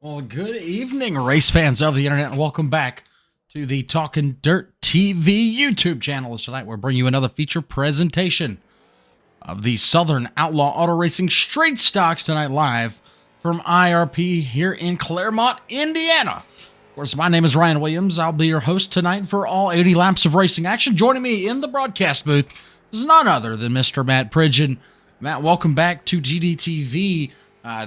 Well, good evening, race fans of the internet, and welcome back to the Talking Dirt TV YouTube channel. Tonight, we're bringing you another feature presentation of the Southern Outlaw Auto Racing Straight Stocks tonight, live from IRP here in Claremont, Indiana. Of course, my name is Ryan Williams. I'll be your host tonight for all 80 laps of racing action. Joining me in the broadcast booth is none other than Mr. Matt Pridgeon. Matt, welcome back to GDTV.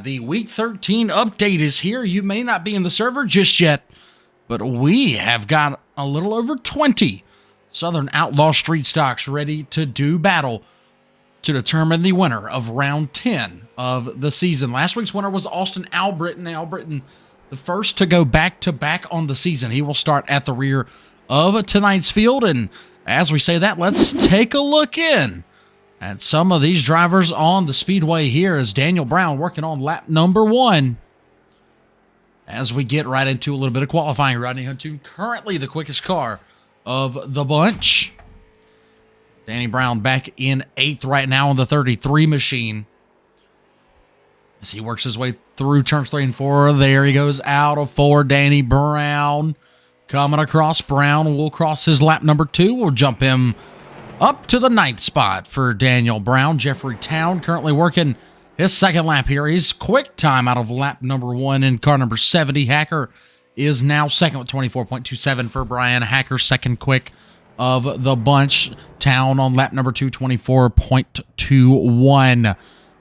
The Week 13 update is here. You may not be in the server just yet, but we have got a little over 20 Southern Outlaw Street Stocks ready to do battle to determine the winner of round 10 of the season. Last week's winner was Austin Albritton. Albritton, the first to go back-to-back on the season. He will start at the rear of tonight's field, and as we say that, let's take a look in at some of these drivers on the speedway. Here is Daniel Brown working on lap number 1. As we get right into a little bit of qualifying, Rodney Huntoon currently the quickest car of the bunch. Danny Brown back in 8th right now on the 33 machine. As he works his way through turns 3 and 4, there he goes out of 4. Danny Brown coming across. Brown will cross his lap number 2. We'll jump him up to the 9th spot for Daniel Brown. Jeffrey Town currently working his second lap here. He's quick time out of lap number 1 in car number 70. Hacker is now second with 24.27 for Brian Hacker, second quick of the bunch. Town on lap number 2, 24.21.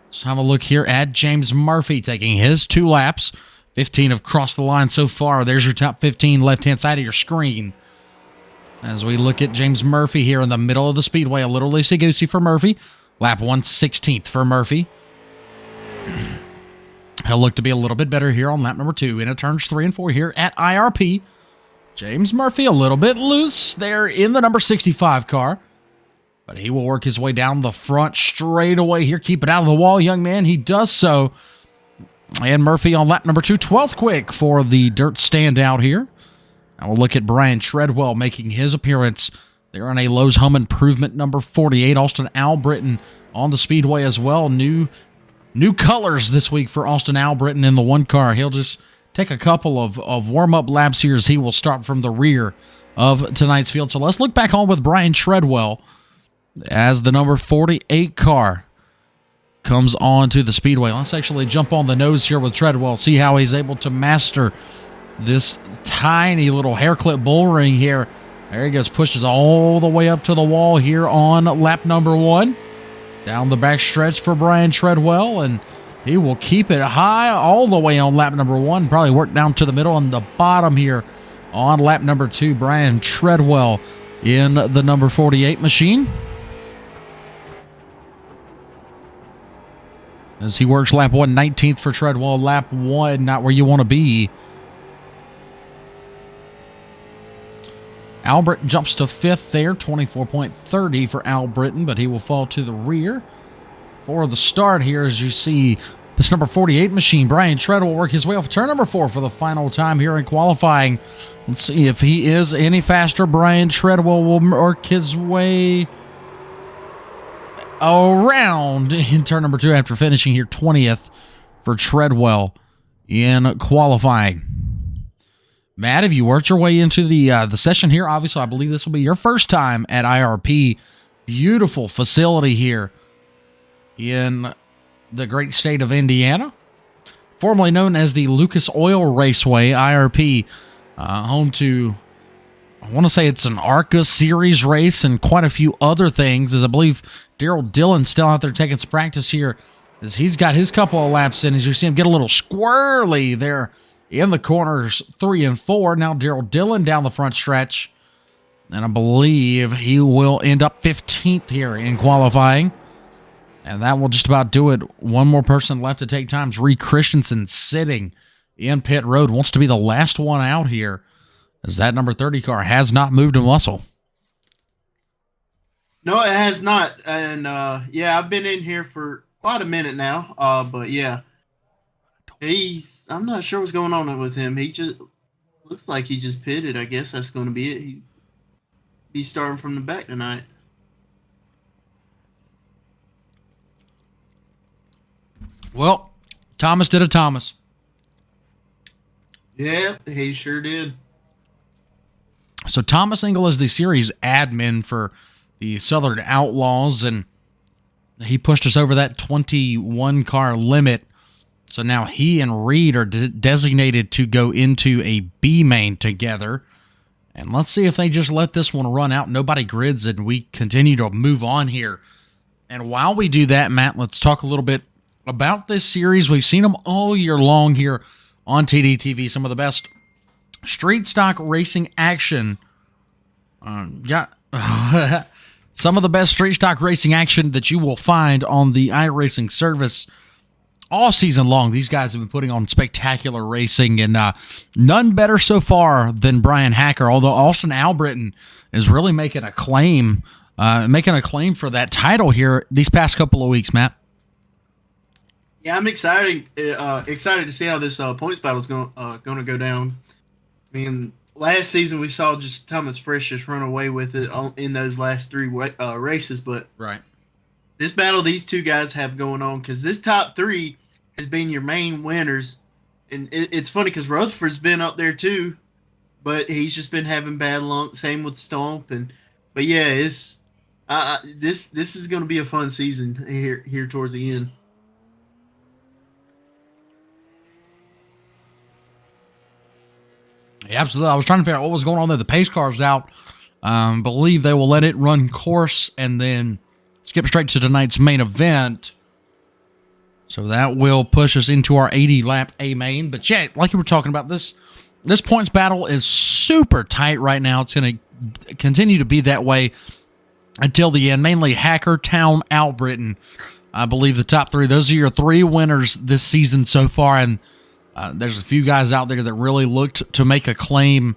Let's have a look here at James Murphy taking his 2 laps. 15 have crossed the line so far. There's your top 15 left-hand side of your screen. As we look at James Murphy here in the middle of the speedway, a little loosey-goosey for Murphy. Lap 1, 16th for Murphy. He'll look to be a little bit better here on lap number 2 into turns 3 and 4 here at IRP. James Murphy a little bit loose there in the number 65 car, but he will work his way down the front straight away here. Keep it out of the wall, young man. He does so. And Murphy on lap number 2, 12th quick for the dirt standout here. Now we'll look at Brian Treadwell making his appearance there on a Lowe's Home Improvement number 48. Austin Albritton on the speedway as well. New colors this week for Austin Albritton in the 1 car. He'll just take a couple of warm-up laps here as he will start from the rear of tonight's field. So let's look back on with Brian Treadwell as the number 48 car comes on to the speedway. Let's actually jump on the nose here with Treadwell, see how he's able to master this tiny little hair clip bull ring here. There he goes, pushes all the way up to the wall here on lap number 1. Down the back stretch for Brian Treadwell, and he will keep it high all the way on lap number 1. Probably work down to the middle and the bottom here on lap number 2. Brian Treadwell in the number 48 machine. As he works lap 1, 19th for Treadwell. Lap 1, not where you want to be. Albritton jumps to 5th there, 24.30 for Albritton, but he will fall to the rear for the start here. As you see, this number 48 machine, Brian Treadwell, will work his way off turn number 4 for the final time here in qualifying. Let's see if he is any faster. Brian Treadwell will work his way around in turn number 2 after finishing here 20th for Treadwell in qualifying. Matt, have you worked your way into the session here? Obviously, I believe this will be your first time at IRP. Beautiful facility here in the great state of Indiana. Formerly known as the Lucas Oil Raceway, IRP, home to, I want to say it's an ARCA series race and quite a few other things, as I believe Daryl Dillon's still out there taking some practice here, as he's got his couple of laps in. As you see him get a little squirrely there in the corners 3 and 4. Now Daryl Dillon down the front stretch, and I believe he will end up 15th here in qualifying. And that will just about do it. One more person left to take times. Ree Christensen sitting in pit road, wants to be the last one out here, as that number 30 car has not moved a muscle. No, it has not. And yeah, I've been in here for quite a minute now. But yeah, I'm not sure what's going on with him. He just looks like he just pitted. I guess that's going to be it. He's starting from the back tonight. Well, Thomas did a Thomas. Yeah, he sure did. So Thomas Engel is the series admin for the Southern Outlaws, and he pushed us over that 21 car limit. So now he and Reed are designated to go into a B main together. And let's see if they just let this one run out. Nobody grids, and we continue to move on here. And while we do that, Matt, let's talk a little bit about this series. We've seen them all year long here on TDTV. Some of the best street stock racing action. Some of the best street stock racing action that you will find on the iRacing service all season long. These guys have been putting on spectacular racing, and none better so far than Brian Hacker, although Austin Albritton is really making a claim for that title here these past couple of weeks, Matt. Yeah, I'm excited to see how this points battle is going to go down. I mean, last season we saw just Thomas Frisch just run away with it in those last three races, but right. This battle these two guys have going on, because this top three has been your main winners. And it's funny because Rutherford's been up there too, but he's just been having bad luck. Same with Stomp. But yeah, it's this is going to be a fun season here towards the end. Yeah, absolutely. I was trying to figure out what was going on there. The pace car's out. Believe they will let it run course and then skip straight to tonight's main event. So that will push us into our 80-lap A main. But yeah, like you were talking about, this points battle is super tight right now. It's going to continue to be that way until the end. Mainly Hacker, Town, Albritton, I believe the top three. Those are your three winners this season so far. And there's a few guys out there that really looked to make a claim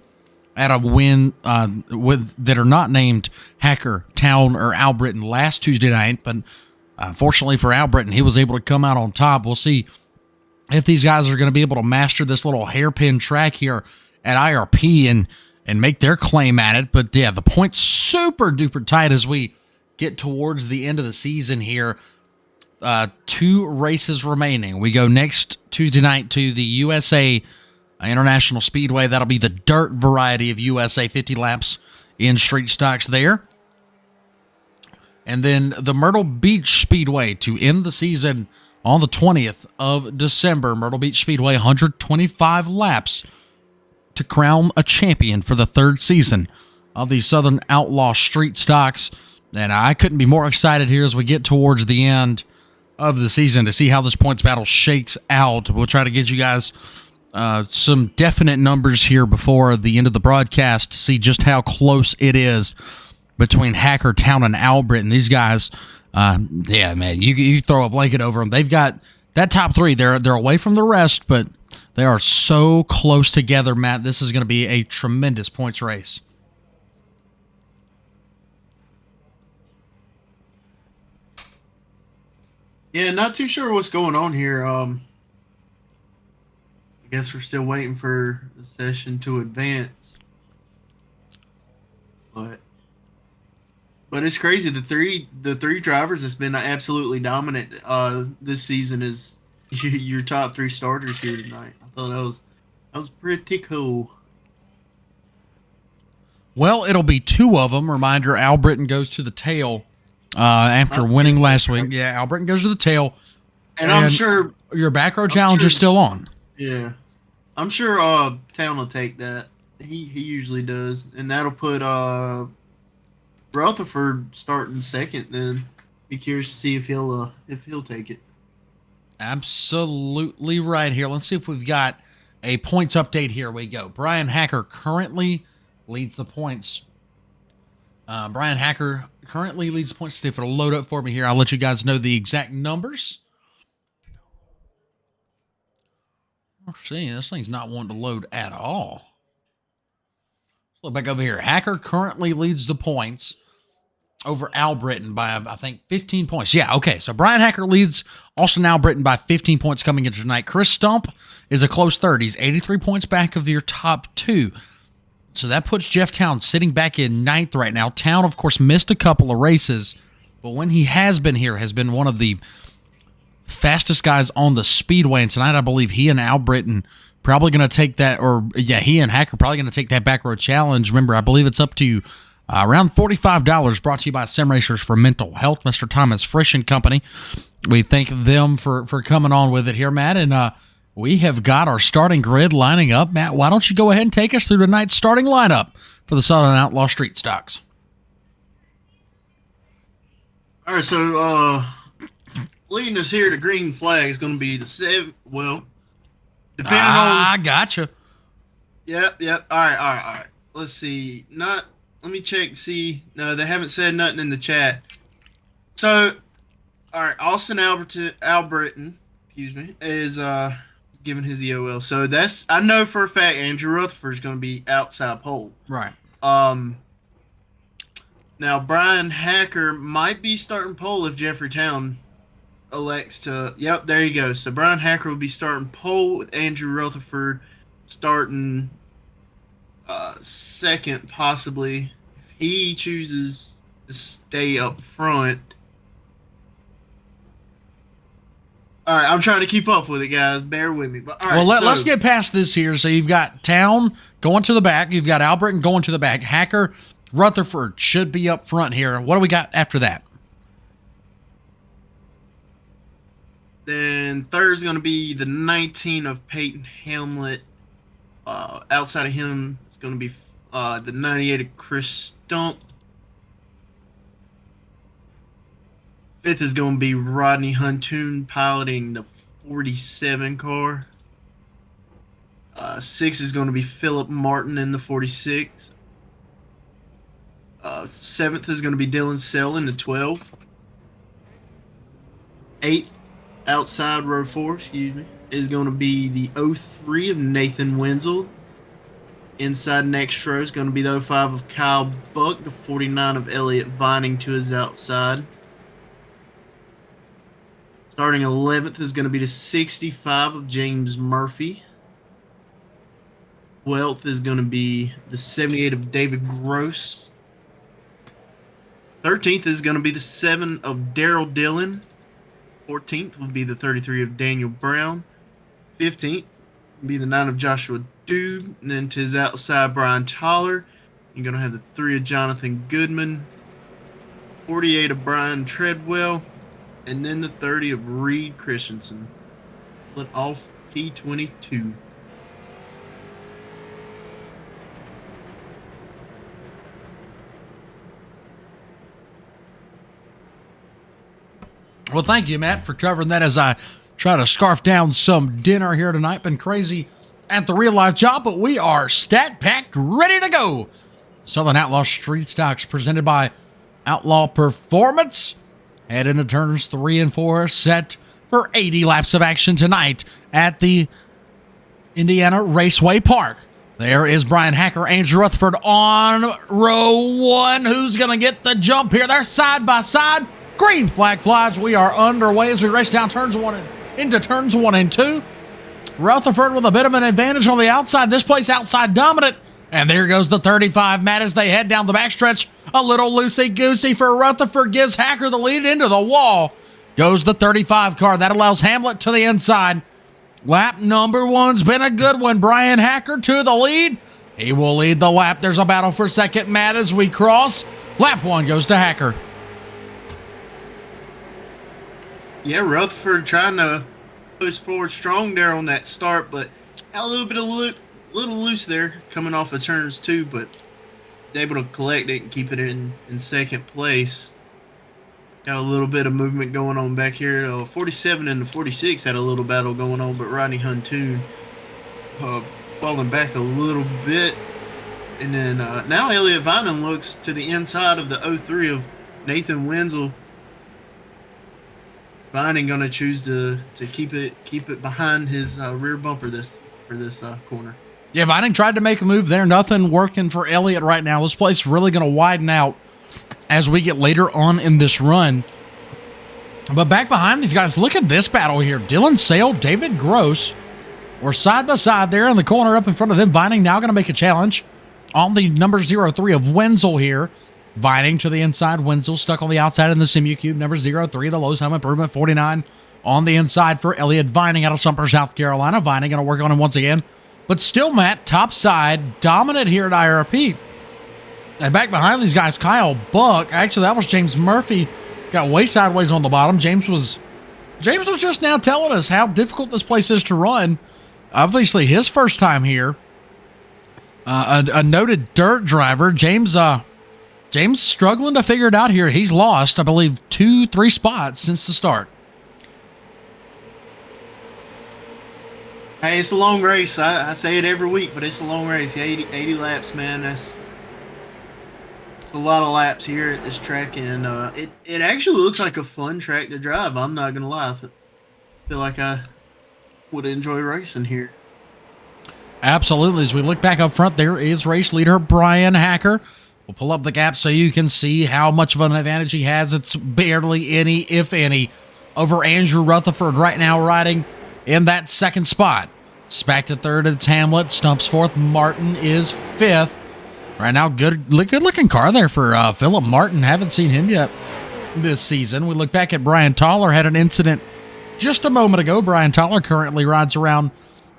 at a win that are not named Hacker, Town, or Albritton last Tuesday night. But fortunately for Albritton, he was able to come out on top. We'll see if these guys are going to be able to master this little hairpin track here at IRP and make their claim at it. But yeah, the points super duper tight as we get towards the end of the season here. 2 races remaining. We go next Tuesday night to the USA International Speedway. That'll be the dirt variety of USA, 50 laps in street stocks there. And then the Myrtle Beach Speedway to end the season on the 20th of December. Myrtle Beach Speedway, 125 laps to crown a champion for the 3rd season of the Southern Outlaw Street Stocks. And I couldn't be more excited here as we get towards the end of the season to see how this points battle shakes out. We'll try to get you guys some definite numbers here before the end of the broadcast to see just how close it is between Hacker, Town, and Albritton. These guys, yeah, man, you throw a blanket over them. They've got that top 3. They're away from the rest, but they are so close together, Matt. This is going to be a tremendous points race. Yeah, not too sure what's going on here. I guess we're still waiting for the session to advance. But it's crazy. The three drivers that's been absolutely dominant this season is your top 3 starters here tonight. I thought that was pretty cool. Well, it'll be 2 of them. Reminder, Albritton goes to the tail after winning last week. Yeah, Albritton goes to the tail. And I'm sure your back row challenge is still on. Yeah. I'm sure Town will take that. He usually does. And that'll put Rutherford starting second then. Be curious to see if he'll take it. Absolutely right here. Let's see if we've got a points update. Here we go. Brian Hacker currently leads the points. Brian Hacker currently leads the points. See if it'll load up for me here. I'll let you guys know the exact numbers. Oh, see, this thing's not wanting to load at all. Let's look back over here. Hacker currently leads the points over Albritton by, I think, 15 points. Yeah, okay. So Brian Hacker leads Austin Albritton by 15 points coming into tonight. Chris Stump is a close third. He's 83 points back of your top 2. So that puts Jeff Town sitting back in 9th right now. Town, of course, missed a couple of races, but when he has been here, has been one of the fastest guys on the speedway. And tonight, I believe he and Albritton probably going to take that, or yeah, he and Hacker probably going to take that back road challenge. Remember, I believe it's up to around $45, brought to you by Sim Racers for Mental Health, Mr. Thomas Frisch and Company. We thank them for coming on with it here, Matt. And we have got our starting grid lining up. Matt, why don't you go ahead and take us through tonight's starting lineup for the Southern Outlaw Street Stocks? All right, so leading us here to green flag is going to be the depending on. I gotcha. Yep. All right. Let's see. Let me check. See, no, they haven't said nothing in the chat. So, all right, Austin Albritton, is giving his EOL. So I know for a fact Andrew Rutherford is going to be outside pole. Right. Now Brian Hacker might be starting pole if Jeffrey Town elects to. Yep, there you go. So Brian Hacker will be starting pole with Andrew Rutherford starting second, possibly if he chooses to stay up front. All right, I'm trying to keep up with it, guys. Bear with me. But all right, well, let's get past this here. So you've got Town going to the back. You've got Albritton going to the back. Hacker, Rutherford should be up front here. What do we got after that? Then third is going to be the 19 of Peyton Hamlet. Outside of him, it's going to be the 98 of Chris Stump. Fifth is going to be Rodney Huntoon piloting the 47 car. Sixth is going to be Philip Martin in the 46. Seventh is going to be Dylan Sell in the 12. Eighth, outside row 4, is going to be the 03 of Nathan Wenzel. Inside next row is going to be the 05 of Kyle Buck, the 49 of Elliott Vining to his outside. Starting 11th is going to be the 65 of James Murphy. 12th is going to be the 78 of David Gross. 13th is going to be the 7 of Daryl Dillon. 14th will be the 33 of Daniel Brown. 15th will be the 9 of Joshua Dube. And then to his outside, Brian Toller. You're going to have the 3 of Jonathan Goodman. 48 of Brian Treadwell. And then the 30 of Reed Christensen. Split off P22. Well, thank you, Matt, for covering that as I try to scarf down some dinner here tonight. Been crazy at the real life job, but we are stat packed, ready to go. Southern Outlaw Street Stocks presented by Outlaw Performance. Head into turns 3 and 4, set for 80 laps of action tonight at the Indiana Raceway Park. There is Brian Hacker, Andrew Rutherford on row 1. Who's going to get the jump here? They're side by side. Green flag flies. We are underway as we race down into turns 1 and 2. Rutherford with a bit of an advantage on the outside. This place outside dominant. And there goes the 35, Matt, as they head down the backstretch. A little loosey-goosey for Rutherford. Gives Hacker the lead into the wall. Goes the 35 car. That allows Hamlet to the inside. Lap number 1's been a good one. Brian Hacker to the lead. He will lead the lap. There's a battle for second, Matt, as we cross. Lap 1 goes to Hacker. Yeah, Rutherford trying to push forward strong there on that start, but had a little bit of little loose there coming off of turns 2, but was able to collect it and keep it in second place. Got a little bit of movement going on back here. 47 and the 46 had a little battle going on, but Rodney Huntoon falling back a little bit. And then now Elliott Vining looks to the inside of the 03 of Nathan Wenzel. Vining going to choose to keep it behind his rear bumper for this corner. Yeah, Vining tried to make a move there. Nothing working for Elliott right now. This place really going to widen out as we get later on in this run. But back behind these guys, look at this battle here. Dylan Sale, David Gross. We're side by side there in the corner up in front of them. Vining now going to make a challenge on the number 03 of Wenzel here. Vining to the inside. Wenzel stuck on the outside in the Simu Cube. Number 03, the low home improvement. 49 on the inside for Elliott Vining out of Sumter, South Carolina. Vining going to work on him once again. But still, Matt, top side, dominant here at IRP. And back behind these guys, Kyle Buck. Actually, that was James Murphy. Got way sideways on the bottom. James was just now telling us how difficult this place is to run. Obviously, his first time here. A noted dirt driver. James struggling to figure it out here. He's lost, I believe, 2-3 spots since the start. Hey, it's a long race. I say it every week, but it's a long race. 80 laps, man. That's a lot of laps here at this track, and it actually looks like a fun track to drive. I'm not gonna lie. I feel like I would enjoy racing here. Absolutely. As we look back up front, there is race leader Brian Hacker. We'll pull up the gap so you can see how much of an advantage he has. It's barely any, if any, over Andrew Rutherford right now riding in that second spot. It's back to third. It's Hamlet. Stumps fourth. Martin is fifth. Right now, good looking car there for Philip Martin. Haven't seen him yet this season. We look back at Brian Toller. Had an incident just a moment ago. Brian Toller currently rides around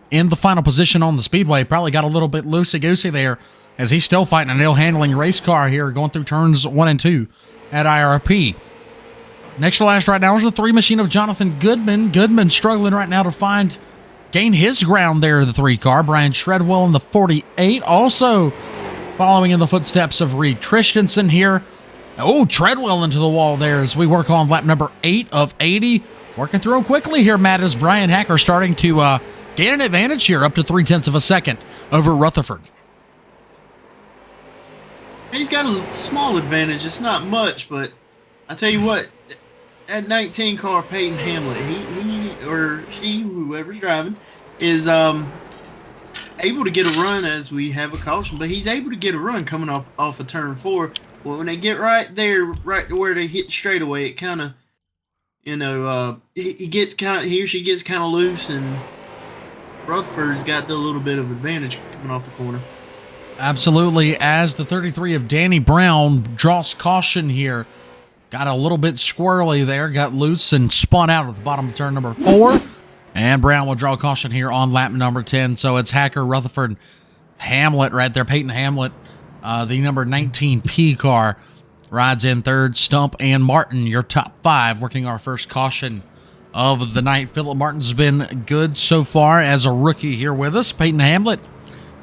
in the final position on the speedway. Probably got a little bit loosey-goosey there as he's still fighting an ill-handling race car here going through turns 1 and 2 at IRP. Next to last right now is the 3 machine of Jonathan Goodman. Goodman struggling right now to gain his ground there, the 3 car. Brian Treadwell in the 48 also following in the footsteps of Reed Christensen here. Oh, Treadwell into the wall there as we work on lap number 8 of 80. Working through them quickly here, Matt, as Brian Hacker starting to gain an advantage here up to 0.3 of a second over Rutherford. He's got a small advantage. It's not much, but I tell you what, that 19 car Peyton Hamlet, he or she, whoever's driving, is able to get a run as we have a caution, but he's able to get a run coming off of turn 4. Well, when they get right there, right to where they hit straightaway, it kind of, he or she gets kind of loose, and Rutherford's got the little bit of advantage coming off the corner. Absolutely, as the 33 of Danny Brown draws caution here. Got a little bit squirrely there, got loose and spun out at the bottom of turn number 4. And Brown will draw caution here on lap number 10. So it's Hacker, Rutherford, Hamlet right there. Peyton Hamlet, the number 19 P car, rides in third. Stump and Martin, your top 5, working our first caution of the night. Philip Martin's been good so far as a rookie here with us. Peyton Hamlet,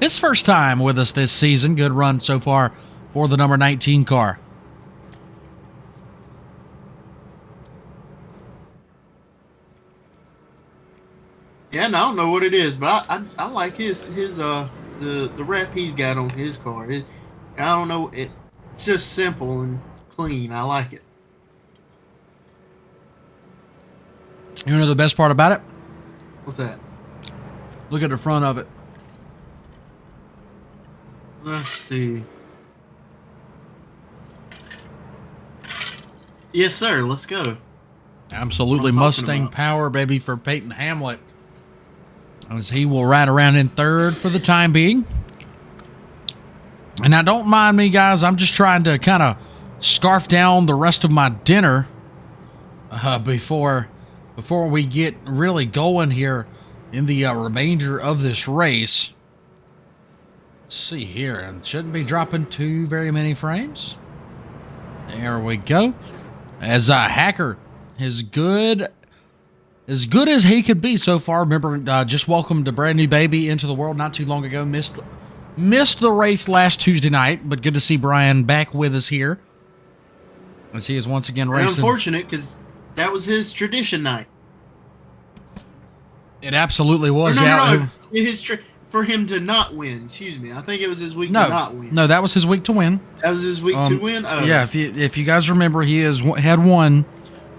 his first time with us this season. Good run so far for the number 19 car. Yeah, and I don't know what it is, but I like his the wrap he's got on his car. I don't know, it's just simple and clean. I like it. You know the best part about it? What's that? Look at the front of it. Let's see. Yes, sir. Let's go. Absolutely Mustang power, baby, for Peyton Hamlet. As he will ride around in third for the time being. And now don't mind me, guys. I'm just trying to kind of scarf down the rest of my dinner before we get really going here in the remainder of this race. Let's see here. And shouldn't be dropping too very many frames. There we go. As Hacker is good as he could be so far. Remember, just welcomed a brand new baby into the world not too long ago. Missed the race last Tuesday night, but good to see Brian back with us here as he is once again racing. Unfortunate, because that was his tradition night. It absolutely was. No. For him to not win. Excuse me. I think it was his week to not win. No, that was his week to win. That was his week to win? Oh. Yeah, if you guys remember, he had won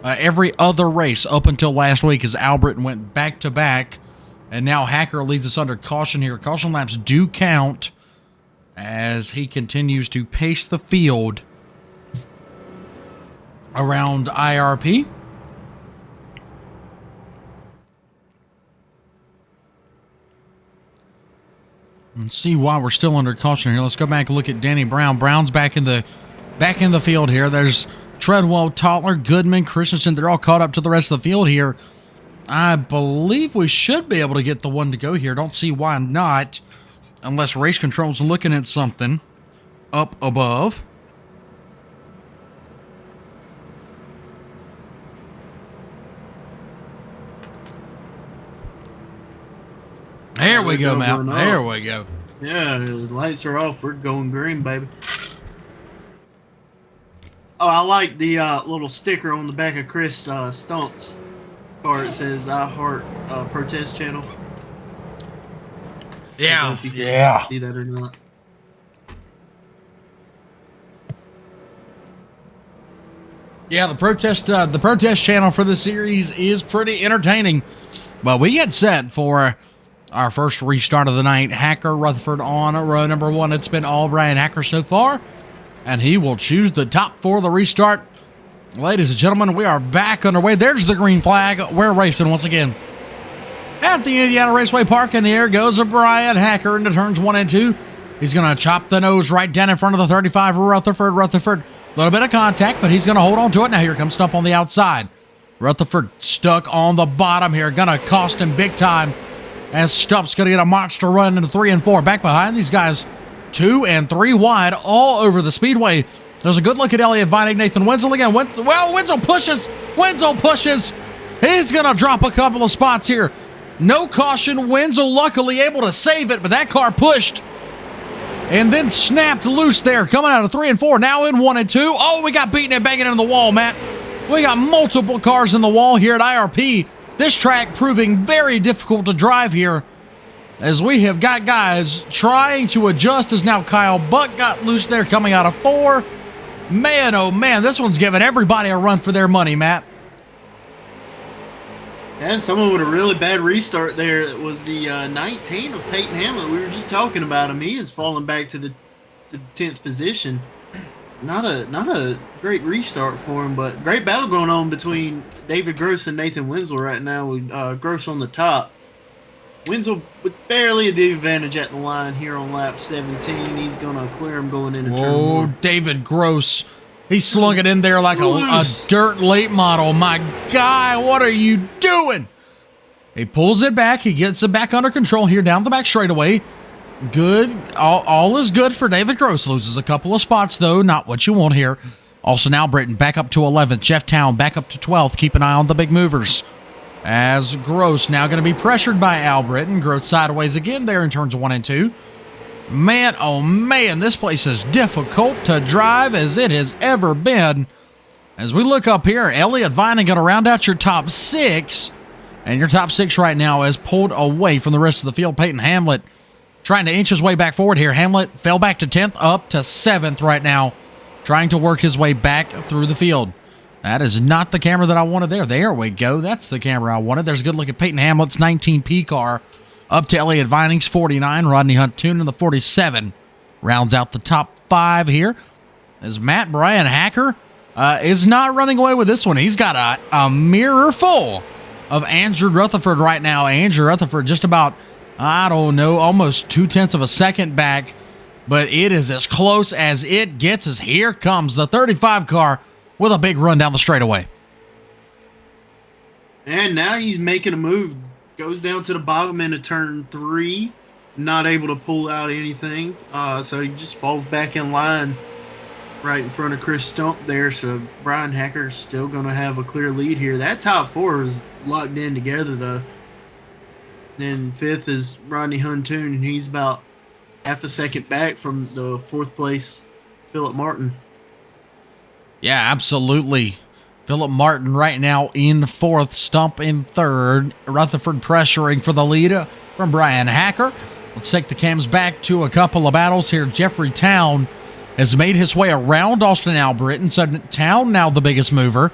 every other race up until last week as Albert went back-to-back, and now Hacker leads us under caution here. Caution laps do count as he continues to pace the field around IRP. Let's see why we're still under caution here. Let's go back and look at Danny Brown. Brown's back in the back in the field here. There's Treadwell, Totler, Goodman, Christensen. They're all caught up to the rest of the field here. I believe we should be able to get the one to go here. Don't see why not, unless race control's looking at something up above. There we go, Matt. There we go. Yeah, the lights are off. We're going green, baby. Oh, I like the little sticker on the back of Chris Stump's car. It says "I Heart Protest Channel." Yeah, yeah. See that or not? Yeah, the protest channel for the series is pretty entertaining. But we get set for our first restart of the night. Hacker Rutherford on row number 1. It's been all Brian Hacker so far, and he will choose the top 4 of the restart. Ladies and gentlemen, we are back underway. There's the green flag. We're racing once again at the Indiana Raceway Park, and here goes a Brian Hacker into turns 1 and 2. He's going to chop the nose right down in front of the 35. Rutherford, a little bit of contact, but he's going to hold on to it. Now here comes Stump on the outside. Rutherford stuck on the bottom here. Going to cost him big time, as Stump's going to get a monster run into 3 and 4. Back behind these guys, 2 and 3 wide all over the speedway. There's a good look at Elliott Vining. Nathan Wenzel again. Wenzel pushes. He's going to drop a couple of spots here. No caution. Wenzel luckily able to save it, but that car pushed and then snapped loose there, coming out of 3 and 4. Now in 1 and 2. Oh, we got beaten and banging into the wall, Matt. We got multiple cars in the wall here at IRP. This track proving very difficult to drive here, as we have got guys trying to adjust, as now Kyle Buck got loose there coming out of 4. Man, oh man, this one's giving everybody a run for their money, Matt. And someone with a really bad restart there. It was the 19 of Peyton Hamlet. We were just talking about him. He has fallen back to the 10th position. Not a great restart for him, but great battle going on between David Gross and Nathan Wenzel right now, with Gross on the top. Wenzel with barely a advantage at the line here on lap 17. He's going to clear him going into turn 1. David Gross. He slung it in there like a dirt late model. My guy, what are you doing? He pulls it back. He gets it back under control here down the back straightaway. Good. All is good for David Gross. Loses a couple of spots, though. Not what you want here. Also now Britton back up to 11th. Jeff Town back up to 12th. Keep an eye on the big movers, as Gross now going to be pressured by Al Britton. Gross sideways again there in turns 1 and 2. Man, oh man, this place is difficult to drive as it has ever been. As we look up here, Elliott Vining going to round out your top 6. And your top 6 right now is pulled away from the rest of the field. Peyton Hamlet trying to inch his way back forward here. Hamlet fell back to 10th, up to 7th right now, trying to work his way back through the field. That is not the camera that I wanted there. There we go. That's the camera I wanted. There's a good look at Peyton Hamlet's 19P car up to Elliott Vining's 49. Rodney Hunt-Toon in the 47 rounds out the top 5 here. As Matt Brian Hacker is not running away with this one. He's got a mirror full of Andrew Rutherford right now. Andrew Rutherford just about, I don't know, almost 0.2 of a second back, but it is as close as it gets, as here comes the 35 car with a big run down the straightaway. And now he's making a move. Goes down to the bottom end of turn 3. Not able to pull out anything. So he just falls back in line right in front of Chris Stump there. So Brian Hacker's still going to have a clear lead here. That top 4 is locked in together, though. Then 5th is Rodney Hunt-Toon, and he's about half a second back from the 4th place Philip Martin. Yeah, absolutely. Philip Martin right now in 4th, Stump in 3rd. Rutherford pressuring for the lead from Brian Hacker. Let's take the cams back to a couple of battles here. Jeffrey Town has made his way around Austin Albritton. So Town now the biggest mover.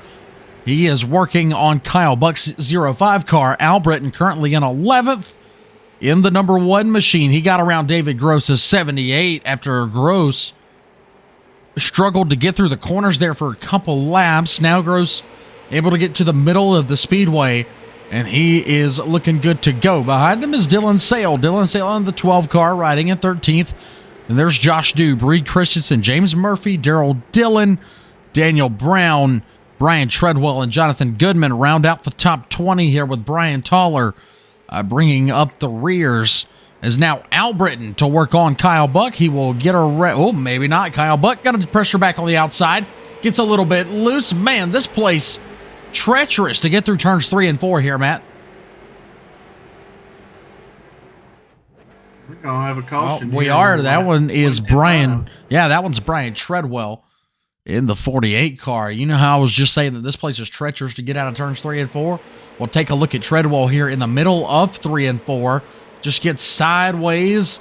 He is working on Kyle Buck's 05 car. Albritton currently in 11th in the number 1 machine. He got around David Gross's 78 after Gross struggled to get through the corners there for a couple laps. Now Gross able to get to the middle of the speedway, and he is looking good to go. Behind him is Dylan Sale. Dylan Sale on the 12 car riding in 13th. And there's Josh Dube, Reed Christensen, James Murphy, Daryl Dillon, Daniel Brown, Brian Treadwell, and Jonathan Goodman round out the top 20 here, with Brian Toller bringing up the rears. Is now Al Britton to work on Kyle Buck. He will get oh, maybe not. Kyle Buck got a pressure back on the outside. Gets a little bit loose. Man, this place treacherous to get through turns 3 and 4 here, Matt. We're going to have a caution. We are. That one is Brian. Yeah, that one's Brian Treadwell in the 48 car. You know how I was just saying that this place is treacherous to get out of turns 3 and 4? Well, take a look at Treadwell here in the middle of 3 and 4. Just gets sideways,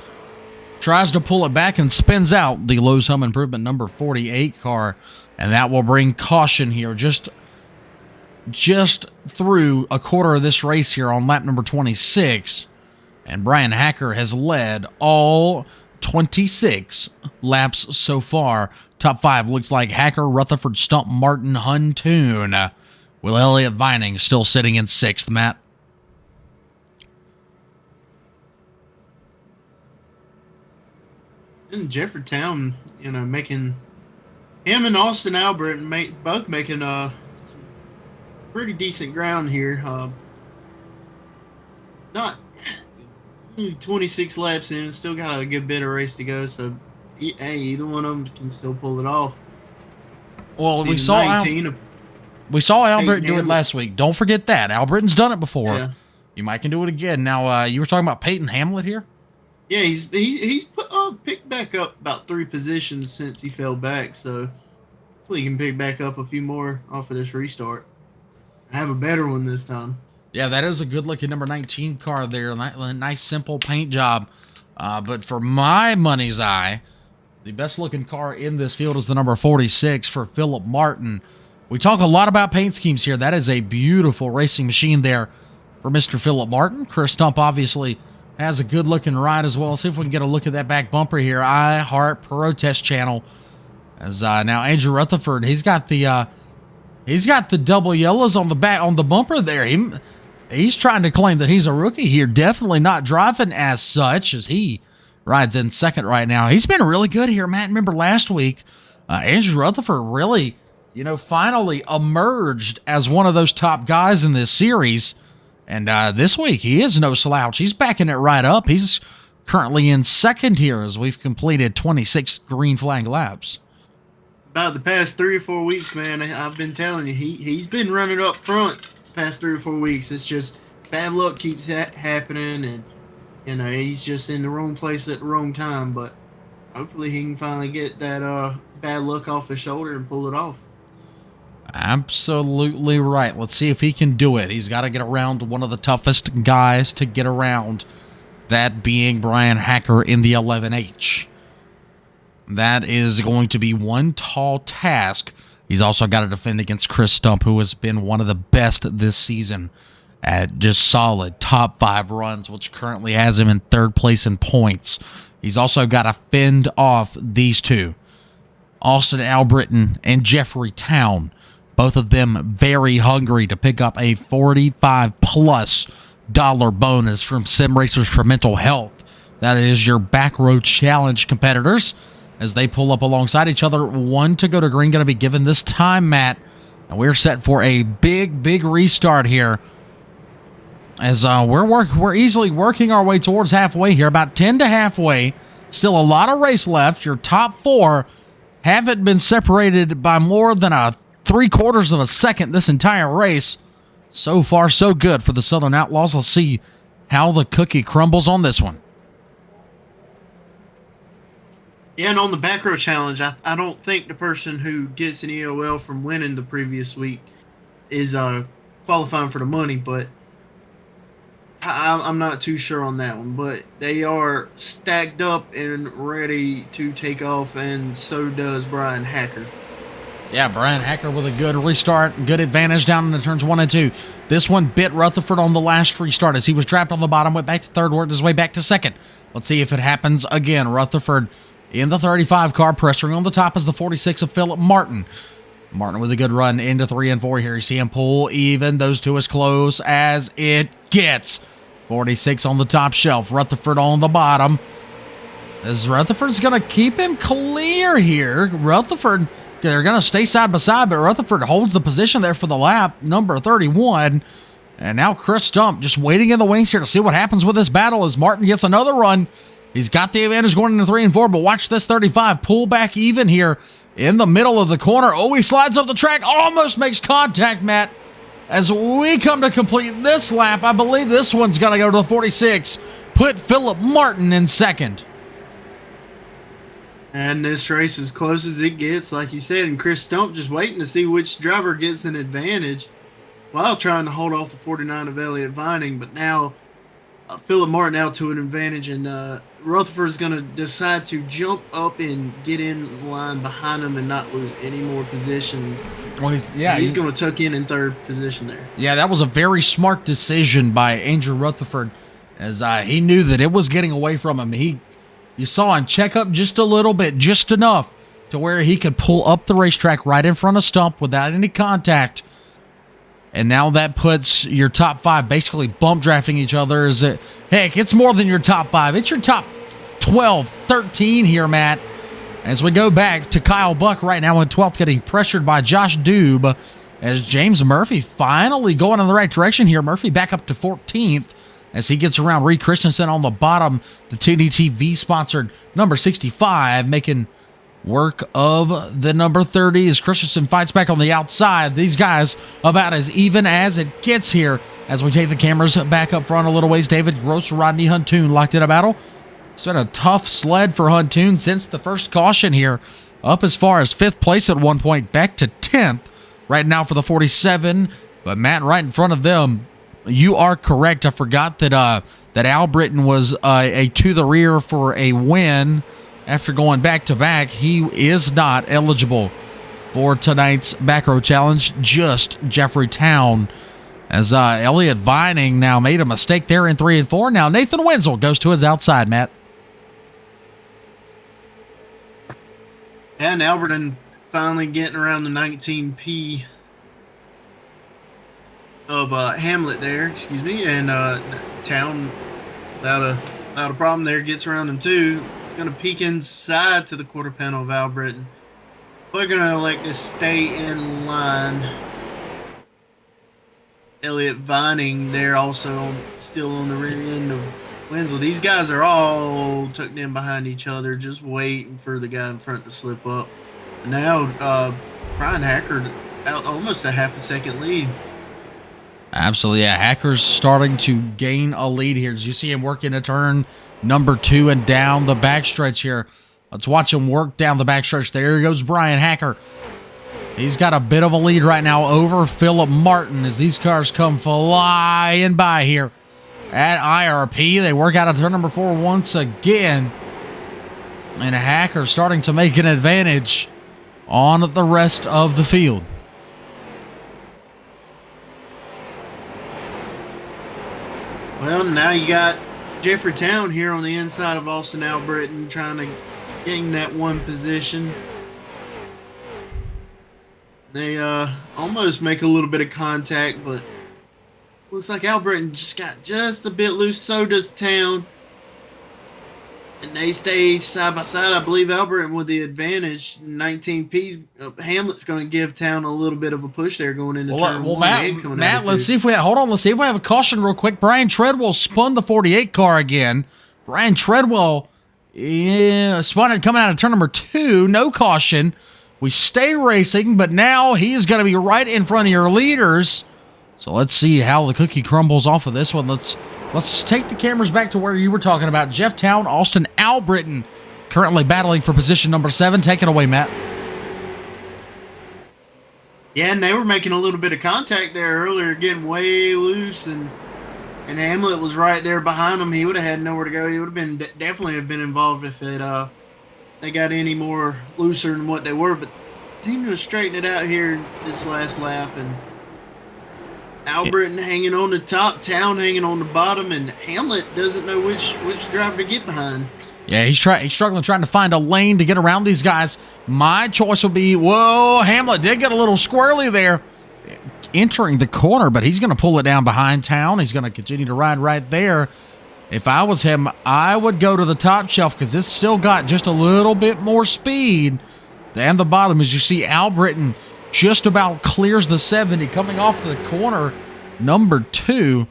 tries to pull it back, and spins out the Lowe's Home Improvement number 48 car. And that will bring caution here just through a quarter of this race here on lap number 26. And Brian Hacker has led all 26 laps so far. Top 5 looks like Hacker, Rutherford, Stump, Martin, Huntoon. Will Elliott Vining still sitting in 6th, Matt. In Jeffertown, making him and Austin Albert both making some pretty decent ground here. Not 26 laps in, still got a good bit of race to go. So, hey, either one of them can still pull it off. Well, we saw Albert do it last week. Don't forget that. Albert's done it before. Yeah. You might can do it again. Now, you were talking about Peyton Hamlet here? Yeah, he's picked back up about 3 positions since he fell back, so hopefully he can pick back up a few more off of this restart. I have a better one this time. Yeah, that is a good-looking number 19 car there. Nice, simple paint job. But for my money's eye, the best-looking car in this field is the number 46 for Philip Martin. We talk a lot about paint schemes here. That is a beautiful racing machine there for Mr. Philip Martin. Chris Stump obviously has a good-looking ride as well. Let's see if we can get a look at that back bumper here. I Heart Protest Channel. As now Andrew Rutherford, he's got the double yellows on the back on the bumper there. He's trying to claim that he's a rookie here. Definitely not driving as such, as he rides in 2nd right now. He's been really good here, Matt. Remember last week, Andrew Rutherford really, finally emerged as one of those top guys in this series. And this week, he is no slouch. He's backing it right up. He's currently in 2nd here as we've completed 26 green flag laps. About the past 3 or 4 weeks, man, I've been telling you, he's been running up front the past 3 or 4 weeks. It's just bad luck keeps happening, and, he's just in the wrong place at the wrong time. But hopefully he can finally get that bad luck off his shoulder and pull it off. Absolutely right. Let's see if he can do it. He's got to get around one of the toughest guys to get around, that being Brian Hacker in the 11H. That is going to be one tall task. He's also got to defend against Chris Stump, who has been one of the best this season at just solid top 5 runs, which currently has him in 3rd place in points. He's also got to fend off these two, Austin Albritton and Jeffrey Town. Both of them very hungry to pick up a $45+ bonus from Sim Racers for Mental Health. That is your back row challenge competitors as they pull up alongside each other. 1 to go to green, going to be given this time, Matt. And we're set for a big restart here as we're easily working our way towards halfway here, about 10 to halfway. Still a lot of race left. Your top 4 haven't been separated by more than a 3/4 of a second this entire race. So far, so good for the Southern Outlaws. Let's see how the cookie crumbles on this one. Yeah, and on the back row challenge, I don't think the person who gets an EOL from winning the previous week is qualifying for the money, but I'm not too sure on that one. But they are stacked up and ready to take off, and so does Brian Hacker. Yeah, Brian Hacker with a good restart, good advantage down in the turns 1 and 2. This one bit Rutherford on the last restart as he was trapped on the bottom, went back to 3rd, worked his way back to 2nd. Let's see if it happens again. Rutherford in the 35 car, pressuring on the top is the 46 of Philip Martin. Martin with a good run into 3 and 4 here. You see him pull even. Those two as close as it gets. 46 on the top shelf. Rutherford on the bottom. as Rutherford's going to keep him clear here. Rutherford, they're going to stay side by side, but Rutherford holds the position there for the lap, number 31. And now Chris Stump just waiting in the wings here to see what happens with this battle as Martin gets another run. He's got the advantage going into 3 and 4, but watch this 35 pull back even here in the middle of the corner. Oh, he slides up the track, almost makes contact, Matt. As we come to complete this lap, I believe this one's going to go to the 46. Put Philip Martin in second. And this race as close as it gets, like you said, and Chris Stump just waiting to see which driver gets an advantage while trying to hold off the 49 of Elliott Vining. But now Philip Martin out to an advantage, and Rutherford is going to decide to jump up and get in line behind him and not lose any more positions. Well, he's going to tuck in third position there. Yeah, that was a very smart decision by Andrew Rutherford, as he knew that it was getting away from him. You saw him check up just a little bit, just enough to where he could pull up the racetrack right in front of Stump without any contact. And now that puts your top 5 basically bump drafting each other. Heck, it's more than your top 5. It's your top 12, 13 here, Matt. As we go back to Kyle Buck right now in 12th, getting pressured by Josh Dube, as James Murphy finally going in the right direction here. Murphy back up to 14th as he gets around Reed Christensen on the bottom. The TDTV sponsored number 65 making work of the number 30 as Christensen fights back on the outside. These guys about as even as it gets here as we take the cameras back up front a little ways. David Gross, Rodney Huntoon locked in a battle. It's been a tough sled for Huntoon since the first caution here, up as far as 5th place at one point, back to 10th right now for the 47. But Matt, right in front of them, you are correct. I forgot that Al Britton was a to the rear for a win after going back to back. He is not eligible for tonight's back row challenge. Just Jeffrey Town, as Elliott Vining now made a mistake there in 3 and 4. Now Nathan Wenzel goes to his outside, Matt. And Alberton finally getting around the 19P of Hamlet there, excuse me, and Town without a problem there gets around him too. Going to peek inside to the quarter panel of Al Britton. We're going to elect to stay in line. Elliott Vining there also still on the rear end of Wenzel. These guys are all tucked in behind each other, just waiting for the guy in front to slip up. Now, Brian Hacker out almost a half a second lead. Absolutely, yeah. Hacker's starting to gain a lead here. As you see him working a turn number 2 and down the backstretch here. Let's watch him work down the backstretch. There goes Brian Hacker. He's got a bit of a lead right now over Philip Martin as these cars come flying by here at IRP. They work out of turn number 4 once again. And Hacker starting to make an advantage on the rest of the field. Well, now you got Jeffrey Town here on the inside of Austin Al Britton trying to gain that one position. They almost make a little bit of contact, but looks like Al Britton just got just a bit loose. So does Town. And they stay side by side. I believe Al Britton with the advantage. 19P's Hamlet's going to give Town a little bit of a push there going into turn 1. Matt, let's see if we have a caution real quick. Brian Treadwell spun the 48 car again. Brian Treadwell spun it coming out of turn number 2. No caution. We stay racing, but now he's going to be right in front of your leaders. So let's see how the cookie crumbles off of this one. Let's take the cameras back to where you were talking about. Jeff Town, Austin Al Britton, currently battling for position number 7. Take it away, Matt. Yeah, and they were making a little bit of contact there earlier, getting way loose, and Hamlet was right there behind him. He would have had nowhere to go. He would have been definitely have been involved if they got any more looser than what they were, but seemed to have straightened it out here this last lap, and Al Britton hanging on the top, Town hanging on the bottom, and Hamlet doesn't know which driver to get behind. Yeah, he's struggling trying to find a lane to get around these guys. My choice would be, whoa, Hamlet did get a little squirrely there entering the corner, but he's going to pull it down behind Town. He's going to continue to ride right there. If I was him, I would go to the top shelf because it's still got just a little bit more speed than the bottom. As you see, Albritton just about clears the 70 coming off the corner, number 2.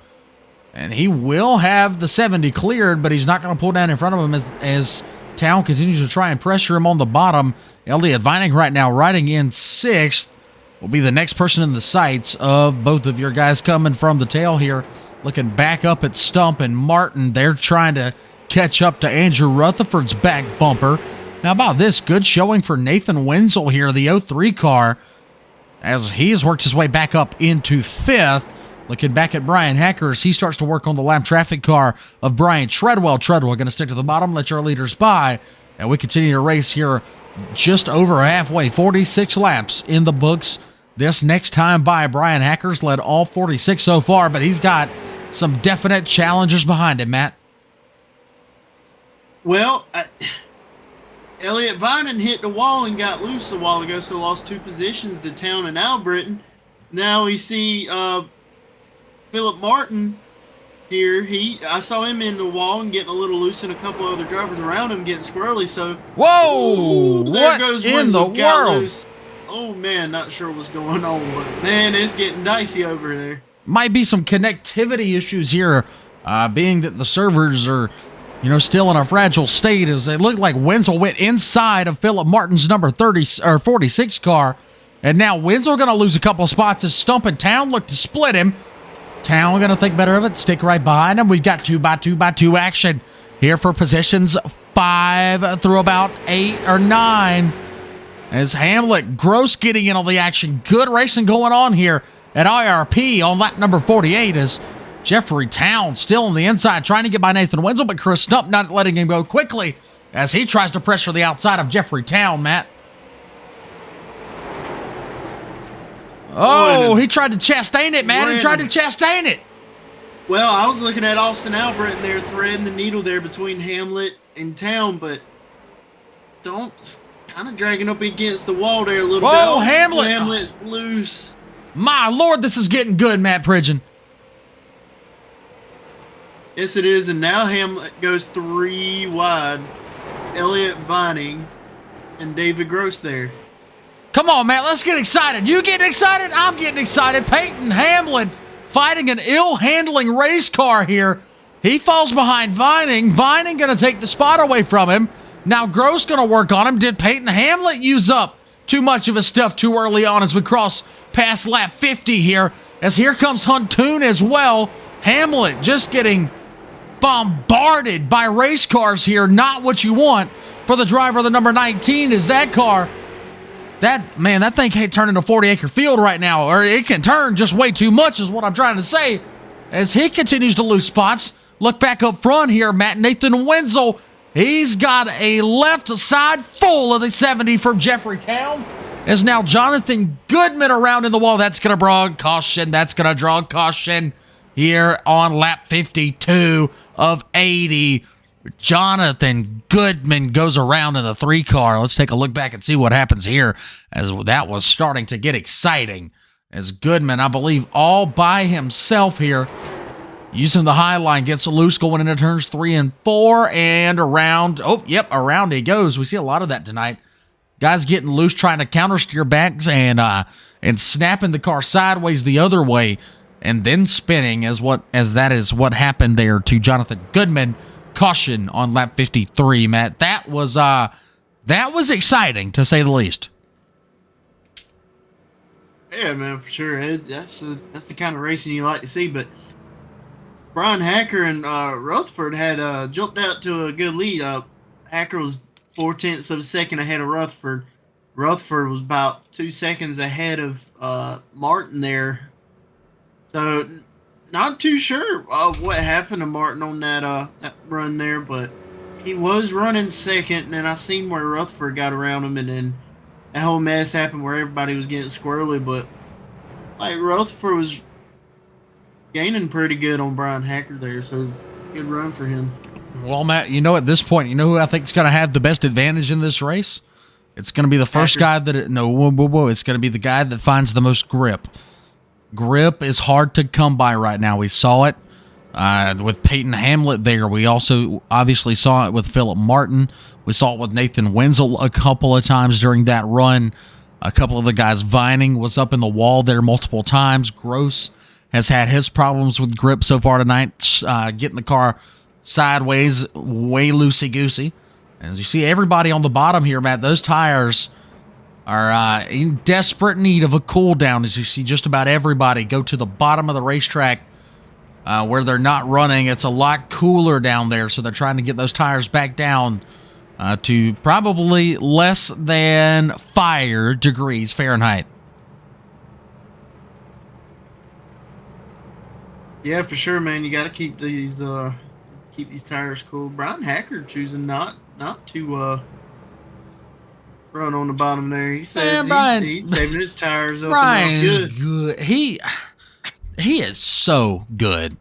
And he will have the 70 cleared, but he's not going to pull down in front of him as Town continues to try and pressure him on the bottom. Elliott Vining right now riding in 6th. Will be the next person in the sights of both of your guys coming from the tail here. Looking back up at Stump and Martin. They're trying to catch up to Andrew Rutherford's back bumper. How about this? Good showing for Nathan Wenzel here, the 03 car, as he has worked his way back up into 5th. Looking back at Brian Hacker as he starts to work on the lap traffic car of Brian Treadwell. Treadwell going to stick to the bottom, let your leaders by. And we continue to race here just over halfway, 46 laps in the books. This next time by, Brian Hacker's led all 46 so far, but he's got some definite challengers behind him, Matt. Well, Elliott Vining hit the wall and got loose a while ago, so lost 2 positions to Town and Albritton. Now we see Philip Martin here. I saw him in the wall and getting a little loose, and a couple other drivers around him getting squirrely. So, whoa! There what goes in Wenzel, the got world? loose. Oh man, not sure what's going on, but man, it's getting dicey over there. Might be some connectivity issues here, being that the servers are, still in a fragile state. As it looked like Wenzel went inside of Philip Martin's number 30 or 46 car, and now Wenzel going to lose a couple of spots as Stump and Town look to split him. Town going to think better of it, stick right behind him. We've got 2x2x2 action here for positions 5 through about 8 or 9. As Hamlet Gross getting in on the action. Good racing going on here at IRP on lap number 48 as Jeffrey Town still on the inside trying to get by Nathan Wenzel, but Chris Stump not letting him go quickly as he tries to pressure the outside of Jeffrey Town, Matt. Oh, he tried to Chastain it, man. He tried to Chastain it. Well, I was looking at Austin Albritton there threading the needle there between Hamlet and Town, but Stump's kind of dragging up against the wall there a little bit. Whoa, Hamlet. Hamlet loose. My Lord, this is getting good, Matt Pridgeon. Yes, it is, and now Hamlet goes 3 wide. Elliott Vining and David Gross there. Come on, Matt, let's get excited. You getting excited? I'm getting excited. Peyton Hamlin fighting an ill-handling race car here. He falls behind Vining. Vining going to take the spot away from him. Now Gross going to work on him. Did Peyton Hamlet use up too much of his stuff too early on as we cross past lap 50 here? As here comes Huntoon as well. Hamlet just getting bombarded by race cars here. Not what you want for the driver of the number 19 is that car. That thing can't turn into a 40-acre field right now, or it can turn just way too much is what I'm trying to say. As he continues to lose spots, look back up front here, Matt. Nathan Wenzel, he's got a left side full of the 70 from Jeffrey Town. As now Jonathan Goodman around in the wall. That's going to draw caution. That's going to draw caution here on lap 52 of 80. Jonathan Goodman goes around in the 3 car. Let's take a look back and see what happens here, as that was starting to get exciting. As Goodman, I believe, all by himself here, using the high line, gets loose going into turns 3 and 4, and around. Oh, yep, around he goes. We see a lot of that tonight. Guys getting loose, trying to counter steer backs and snapping the car sideways the other way, and then spinning as that is what happened there to Jonathan Goodman. Caution on lap 53, Matt. That was exciting to say the least. Yeah, man, for sure. That's the kind of racing you like to see. But Brian Hacker and Rutherford had jumped out to a good lead. Hacker was 0.4 of a second ahead of Rutherford. Rutherford was about 2 seconds ahead of Martin there. So not too sure what happened to Martin on that run there, but he was running second, and then I seen where Rutherford got around him, and then that whole mess happened where everybody was getting squirrely, but like Rutherford was gaining pretty good on Brian Hacker there, so good run for him. Well, Matt, at this point, who I think is going to have the best advantage in this race? It's going to be the first guy that it's going to be the guy that finds the most grip. Grip is hard to come by right now. We saw it with Peyton Hamlet there. We also obviously saw it with Philip Martin. We saw it with Nathan Wenzel a couple of times during that run. A couple of the guys, Vining was up in the wall there multiple times. Gross has had his problems with grip so far tonight, getting the car sideways, way loosey-goosey. As you see, everybody on the bottom here, Matt, those tires are in desperate need of a cool down. As you see, just about everybody go to the bottom of the racetrack where they're not running. It's a lot cooler down there, so they're trying to get those tires back down to probably less than 5 degrees Fahrenheit. Yeah, for sure, man. You got to keep these tires cool. Brian Hacker choosing not to run on the bottom there. He says he's saving his tires up. Brian's good. He is so good.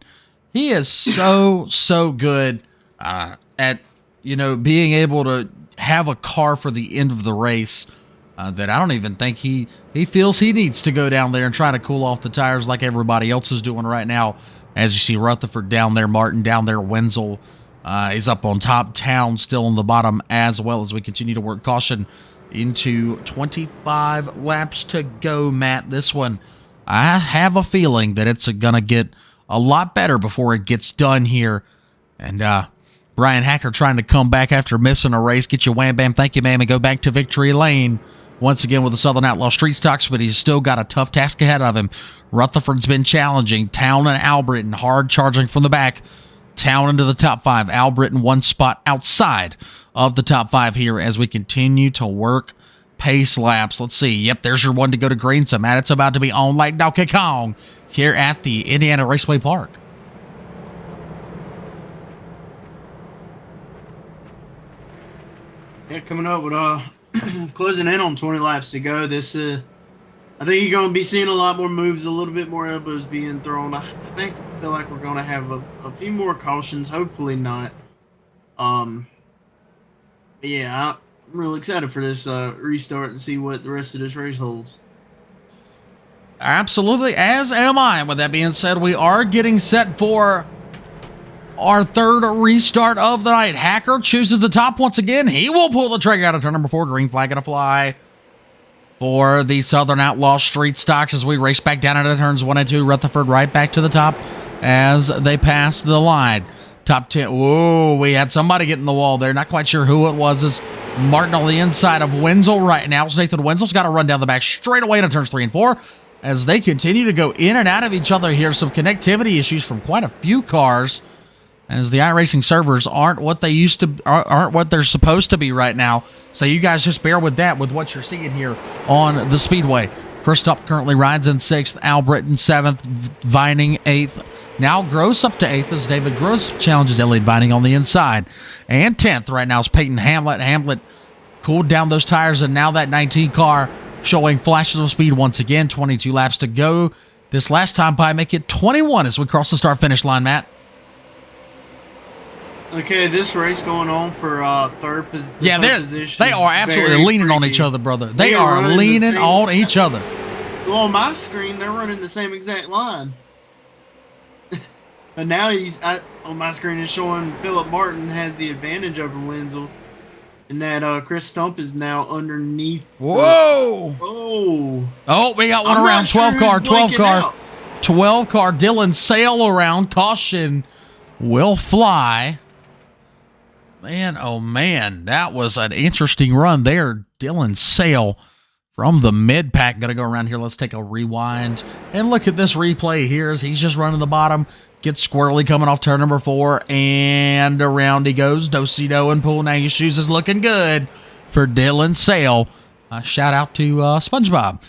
He is so good at being able to have a car for the end of the race that I don't even think he feels he needs to go down there and try to cool off the tires like everybody else is doing right now. As you see, Rutherford down there, Martin down there, Wenzel is up on top, Town still on the bottom, as well as we continue to work caution into 25 laps to go, Matt. This one, I have a feeling that it's going to get a lot better before it gets done here. And Brian Hacker trying to come back after missing a race. Get you wham bam, thank you, ma'am, and go back to victory lane once again with the Southern Outlaw Street Stocks, but he's still got a tough task ahead of him. Rutherford's been challenging. Town and Albritton hard charging from the back. Town into the top 5. Albritton one spot outside of the top 5 here as we continue to work pace laps. Let's see. Yep, there's your one to go to Greensome. And it's about to be on like Donkey Kong here at the Indiana Raceway Park. Yeah, coming up with closing in on 20 laps to go. This I think you're going to be seeing a lot more moves, a little bit more elbows being thrown. I feel like we're going to have a few more cautions. Hopefully not. Yeah, I'm really excited for this restart and see what the rest of this race holds. Absolutely, as am I. With that being said, we are getting set for our third restart of the night. Hacker chooses the top once again. He will pull the trigger out of turn number 4. Green flag gonna fly for the Southern Outlaw Street Stocks as we race back down into turns 1 and 2. Rutherford right back to the top as they pass the line. Top 10. Whoa, we had somebody get in the wall there. Not quite sure who it was. Is Martin on the inside of Wenzel right now. Nathan Wenzel's got to run down the back straight away into turns 3 and 4 as they continue to go in and out of each other here. Some connectivity issues from quite a few cars, as the iRacing servers aren't what they're supposed to be right now. So you guys just bear with that, with what you're seeing here on the speedway. Christoph currently rides in 6th, Albritton 7th, Vining 8th. Now Gross up to 8th as David Gross challenges Elliot Vining on the inside. And 10th right now is Peyton Hamlet. Hamlet cooled down those tires, and now that 19 car showing flashes of speed once again. 22 laps to go. This last time by make it 21 as we cross the start-finish line, Matt. Okay, this race going on for third position. Yeah, they are absolutely leaning on each other, brother. They are leaning on each other. Well, on my screen, they're running the same exact line. But now on my screen is showing Philip Martin has the advantage over Wenzel, and that Chris Stump is now underneath. Whoa! Oh, we got one around. 12 car. Dylan Sale around. Caution will fly. Man, oh man, that was an interesting run there. Dylan Sale from the mid-pack. Going to go around here. Let's take a rewind and look at this replay here as he's just running the bottom. Gets squirrely coming off turn number 4, and around he goes. Do-si-do and pull. Now your shoes is looking good for Dylan Sale. Shout out to SpongeBob.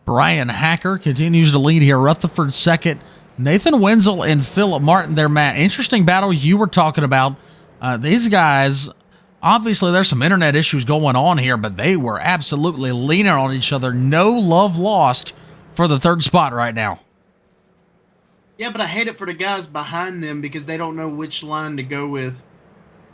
Brian Hacker continues to lead here. Rutherford second. Nathan Wenzel and Philip Martin there, Matt. Interesting battle you were talking about. These guys, obviously there's some internet issues going on here, but they were absolutely leaning on each other. No love lost for the third spot right now. Yeah, but I hate it for the guys behind them because they don't know which line to go with.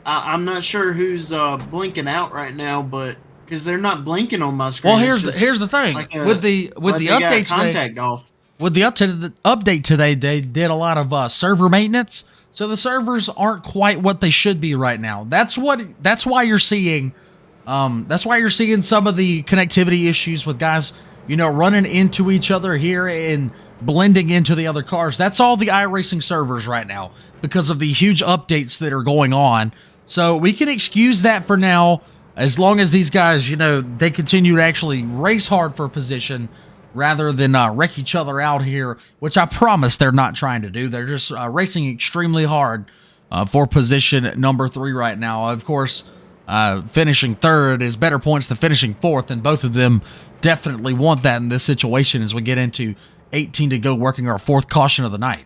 I'm not sure who's blinking out right now, but because they're not blinking on my screen. Well, here's the thing, like with the updates contact off. with the update today, they did a lot of server maintenance, so the servers aren't quite what they should be right now. That's why you're seeing some of the connectivity issues with guys, running into each other here and blending into the other cars. That's all the iRacing servers right now because of the huge updates that are going on. So we can excuse that for now, as long as these guys, they continue to actually race hard for position rather than wreck each other out here, which I promise they're not trying to do. They're just racing extremely hard for position number 3 right now. Of course, finishing third is better points than finishing fourth, and both of them definitely want that in this situation as we get into 18 to go, working our 4th caution of the night.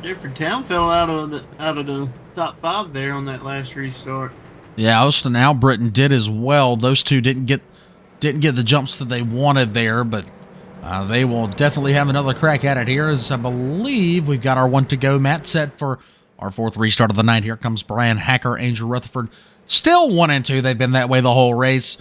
Different Town fell out of the top 5 there on that last restart. Yeah, Austin Albritton did as well. Those two didn't get the jumps that they wanted there, but they will definitely have another crack at it here, as I believe we've got our 1 to go. Matt set for our 4th restart of the night. Here comes Brian Hacker, Angel Rutherford. Still 1 and 2. They've been that way the whole race.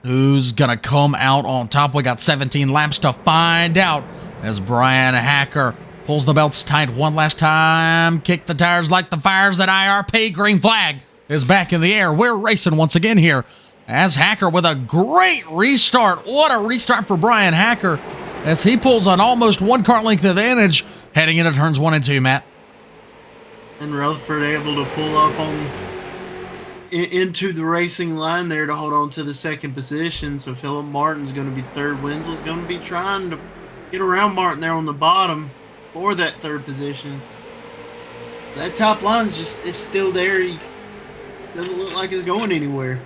Who's going to come out on top? We got 17 laps to find out as Brian Hacker pulls the belts tight one last time. Kick the tires like the fires at IRP. Green flag is back in the air. We're racing once again here as Hacker with a great restart. What a restart for Brian Hacker as he pulls an almost 1 car length advantage heading into turns 1 and 2, Matt. And Rutherford able to pull up into the racing line there to hold on to the 2nd position. So Philip Martin's going to be 3rd. Wenzel's going to be trying to get around Martin there on the bottom for that 3rd position. That top line is still there. He doesn't look like it's going anywhere.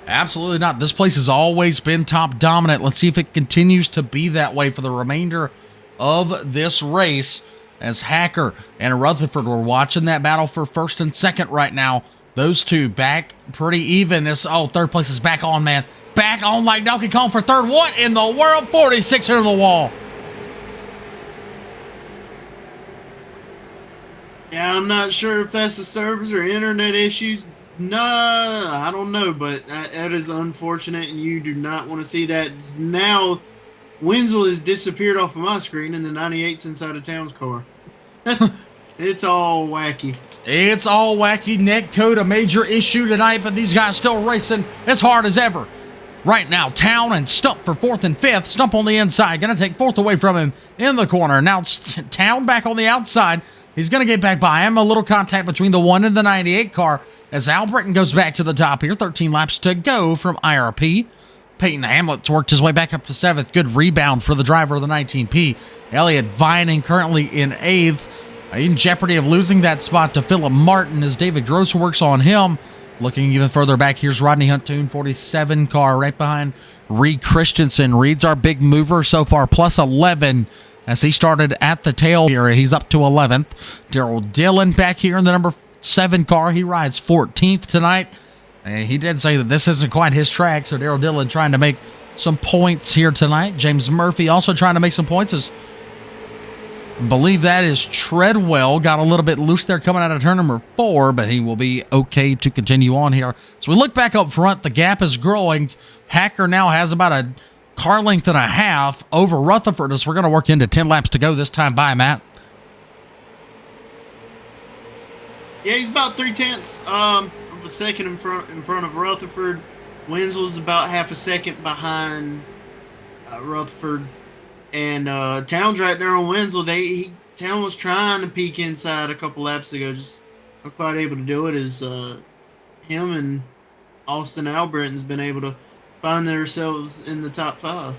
Absolutely not. This place has always been top dominant. Let's see if it continues to be that way for the remainder of this race, as Hacker and Rutherford were watching that battle for 1st and 2nd right now. Those two back pretty even. 3rd place is back on, man. Back on like Donkey Kong for 3rd. What in the world? 46 into the wall. Yeah, I'm not sure if that's the servers or internet issues. No, I don't know, but that is unfortunate, and you do not want to see that. Now, Wenzel has disappeared off of my screen, and the 98's inside of Town's car. It's all wacky. It's all wacky. Netcode, a major issue tonight, but these guys still racing as hard as ever. Right now, Town and Stump for 4th and 5th. Stump on the inside, going to take 4th away from him in the corner. Now, Town back on the outside. He's going to get back by him. A little contact between the 1 and the 98 car as Albritton goes back to the top here. 13 laps to go from IRP. Peyton Hamlet's worked his way back up to 7th. Good rebound for the driver of the 19P. Elliott Vining currently in 8th. In jeopardy of losing that spot to Philip Martin as David Gross works on him. Looking even further back, here's Rodney Huntoon, 47 car right behind Reed Christensen. Reed's our big mover so far, plus 11. As he started at the tail here, he's up to 11th. Daryl Dillon back here in the number 7 car. He rides 14th tonight. And he did say that this isn't quite his track, so Daryl Dillon trying to make some points here tonight. James Murphy also trying to make some points. I believe that is Treadwell. Got a little bit loose there coming out of turn number 4, but he will be okay to continue on here. So we look back up front. The gap is growing. Hacker now has about a car length and a half over Rutherford as we're going to work into 10 laps to go this time by, Matt. Yeah, he's about 3/10 of a second in front of Rutherford. Wenzel's about half a second behind Rutherford. And Town's right there on Wenzel. Town was trying to peek inside a couple laps ago, just not quite able to do it, as him and Austin Albritton's been able to find themselves in the top 5.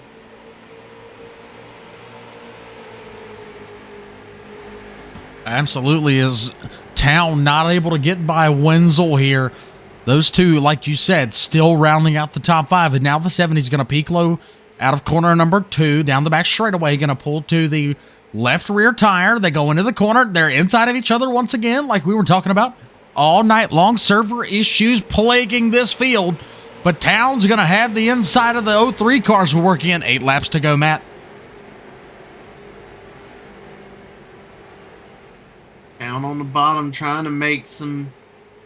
Absolutely. Is Town not able to get by Wenzel here? Those two, like you said, still rounding out the top 5. And now the 70's going to peak low out of corner number 2, down the back straightaway, going to pull to the left rear tire. They go into the corner. They're inside of each other once again, like we were talking about all night long. Server issues plaguing this field, but Town's going to have the inside of the 03 cars we're working in. 8 laps to go, Matt. down on the bottom, trying to make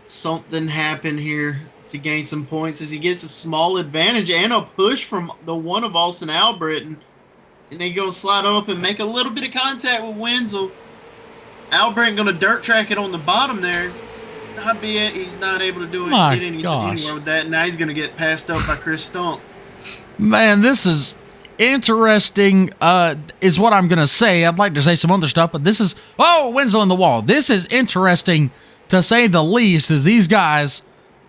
something happen here to gain some points as he gets a small advantage and a push from the one of Austin Albritton. And they go slide up and make a little bit of contact with Wenzel. Albritton going to dirt track it on the bottom there. Not be it. He's not able to do it. My Get anything gosh. anywhere with that. Now he's going to get passed up by Chris Stump. Man, this is interesting, is what I'm going to say. I'd like to say some other stuff, but this is... Oh, Wenzel in the wall. This is interesting, to say the least, as these guys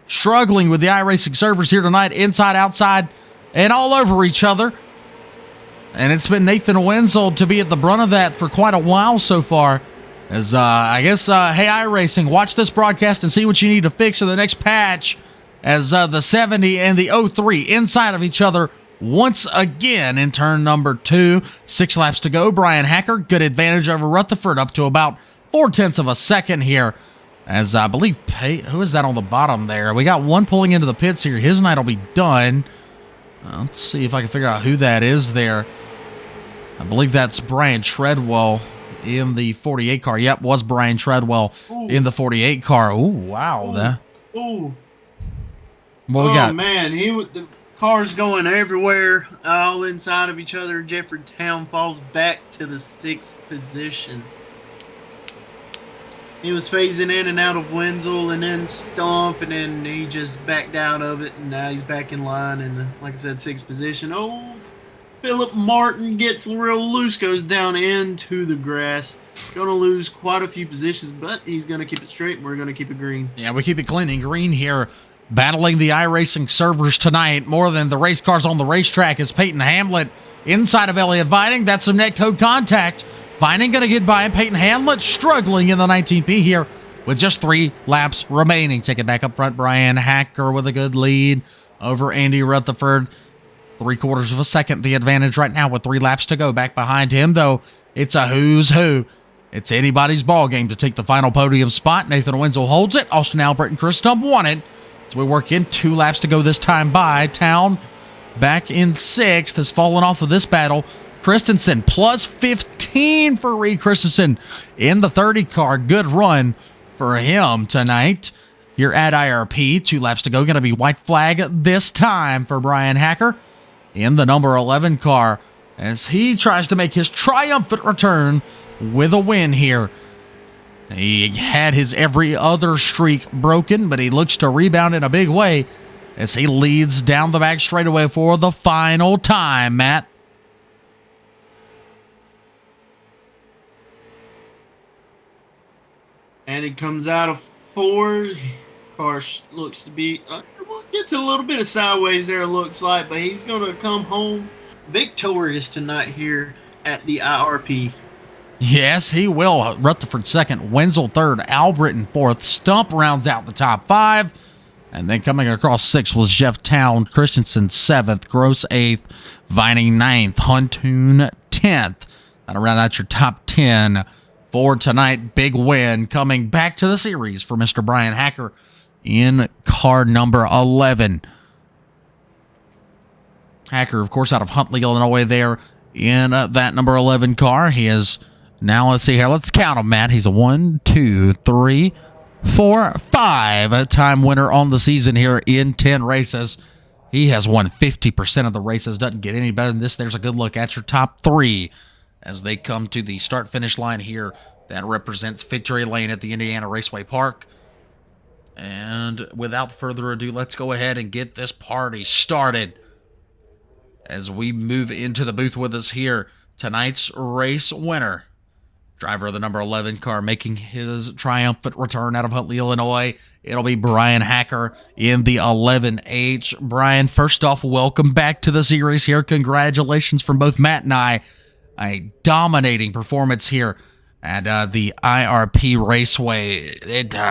struggling with the iRacing servers here tonight, inside, outside, and all over each other. And it's been Nathan Wenzel to be at the brunt of that for quite a while so far. As, I guess, hey, iRacing, watch this broadcast and see what you need to fix in the next patch, as the 70 and the 03 inside of each other once again in turn number 2. 6 laps to go. Brian Hacker, good advantage over Rutherford, up to about 0.4 of a second here. As I believe, who is that on the bottom there? We got one pulling into the pits here. His night will be done. Let's see if I can figure out who that is there. I believe that's Brian Treadwell in the 48 car. Yep, was Brian Treadwell in the 48 car. Ooh, wow. Ooh. What we got? Oh, man. The cars going everywhere, all inside of each other. Jeffrey Town falls back to the 6th position. He was phasing in and out of Wenzel and then Stump, and then he just backed out of it, and now he's back in line in the, like I said, 6th position. Oh, Philip Martin gets real loose, goes down into the grass. Going to lose quite a few positions, but he's going to keep it straight, and we're going to keep it green. Yeah, we keep it clean and green here. Battling the iRacing servers tonight more than the race cars on the racetrack is Peyton Hamlet inside of Elliott Vining. That's some netcode contact. Vining going to get by, and Peyton Hamlet struggling in the 19P here with just 3 laps remaining. Take it back up front. Brian Hacker with a good lead over Andy Rutherford. 3/4 of a second the advantage right now with 3 laps to go. Back behind him, though, it's a who's who. It's anybody's ball game to take the final podium spot. Nathan Wenzel holds it. Austin Albert and Chris Stump won it. As we work in, 2 laps to go this time by. Town back in 6th has fallen off of this battle. Christensen plus 15 for Reed Christensen in the 30 car. Good run for him tonight here at IRP. 2 laps to go. Going to be white flag this time for Brian Hacker in the number 11 car as he tries to make his triumphant return with a win here. He had his every other streak broken, but he looks to rebound in a big way as he leads down the back straightaway for the final time, Matt. And he comes out of 4. Car looks to be, gets a little bit of sideways there, it looks like, but he's going to come home victorious tonight here at the IRP. Yes, he will. Rutherford 2nd, Wenzel 3rd, Albritton 4th. Stump rounds out the top 5. And then coming across 6th was Jeff Town, Christensen 7th, Gross 8th, Vining 9th, Huntoon 10th. That'll round out your top 10 for tonight. Big win coming back to the series for Mr. Brian Hacker in car number 11. Hacker, of course, out of Huntley, Illinois there in that number 11 car. He is now, let's see here. Let's count him, Matt. He's a 1, 2, 3, 4, 5-time winner on the season here in 10 races. He has won 50% of the races. Doesn't get any better than this. There's a good look at your top 3 as they come to the start-finish line here. That represents Victory Lane at the Indiana Raceway Park. And without further ado, let's go ahead and get this party started as we move into the booth with us here. Tonight's race winner, driver of the number 11 car, making his triumphant return out of Huntley, Illinois. It'll be Brian Hacker in the 11H. Brian, first off, welcome back to the series here. Congratulations from both Matt and I. A dominating performance here at the IRP Raceway.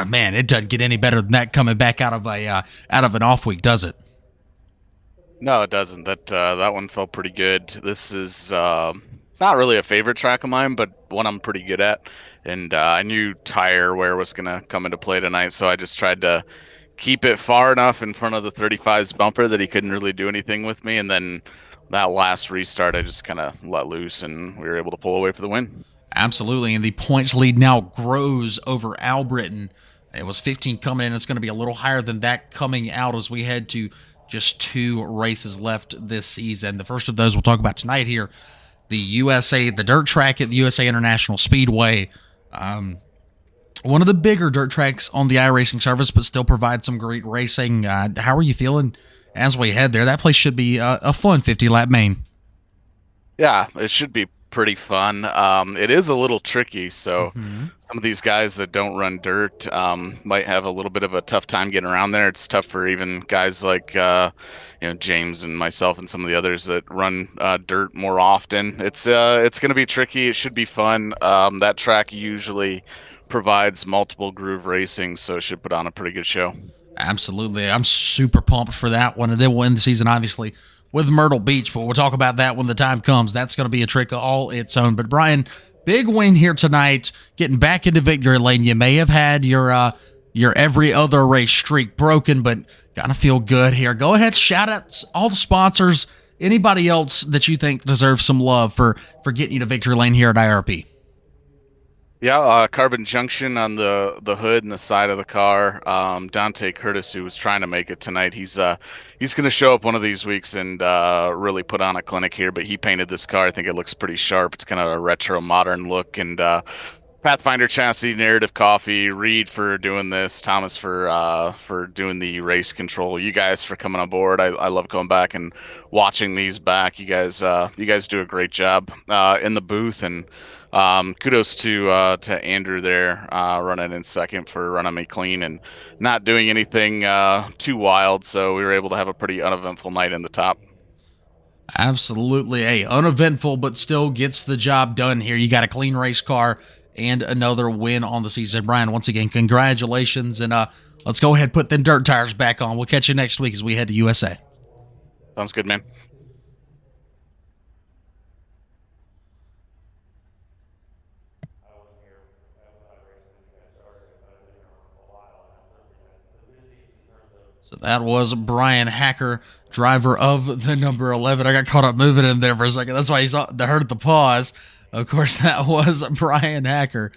Man, it doesn't get any better than that coming back out of an off week, does it? No, it doesn't. That one felt pretty good. This is not really a favorite track of mine, but one I'm pretty good at. And I knew tire wear was going to come into play tonight, so I just tried to keep it far enough in front of the 35's bumper that he couldn't really do anything with me. And then that last restart, I just kind of let loose, and we were able to pull away for the win. Absolutely, and the points lead now grows over Albritton. It was 15 coming in. It's going to be a little higher than that coming out as we head to just 2 races left this season. The first of those we'll talk about tonight here, the USA, the dirt track at the USA International Speedway. One of the bigger dirt tracks on the iRacing service, but still provides some great racing. How are you feeling as we head there? That place should be a fun 50-lap main. Yeah, it should be pretty fun. It is a little tricky, so some of these guys that don't run dirt might have a little bit of a tough time getting around there. It's tough for even guys like James and myself and some of the others that run dirt more often. It's going to be tricky. It should be fun. That track usually provides multiple groove racing, so it should put on a pretty good show. Absolutely. I'm super pumped for that one. And then we'll end the season, obviously, with Myrtle Beach, but we'll talk about that when the time comes. That's going to be a trick all its own. But, Brian, big win here tonight, getting back into victory lane. You may have had your every other race streak broken, but gotta feel good here. Go ahead, shout out all the sponsors, anybody else that you think deserves some love for getting you to victory lane here at IRP. Yeah, Carbon Junction on the hood and the side of the car. Dante Curtis, who was trying to make it tonight, he's going to show up one of these weeks and really put on a clinic here. But he painted this car. I think it looks pretty sharp. It's kind of a retro modern look. And Pathfinder Chassis, Narrative Coffee, Reed for doing this, Thomas for doing the race control. You guys for coming on board. I love going back and watching these back. You guys do a great job in the booth, and kudos to Andrew there running in second for running me clean and not doing anything too wild. So we were able to have a pretty uneventful night in the top. Absolutely, uneventful, but still gets the job done here. You got a clean race car and another win on the season. Brian, once again, congratulations, and let's go ahead and put them dirt tires back on. We'll catch you next week as we head to USA. Sounds good, man. So that was Brian Hacker, driver of the number 11. I got caught up moving him there for a second. That's why I heard the pause. Of course, that was Brian Hacker,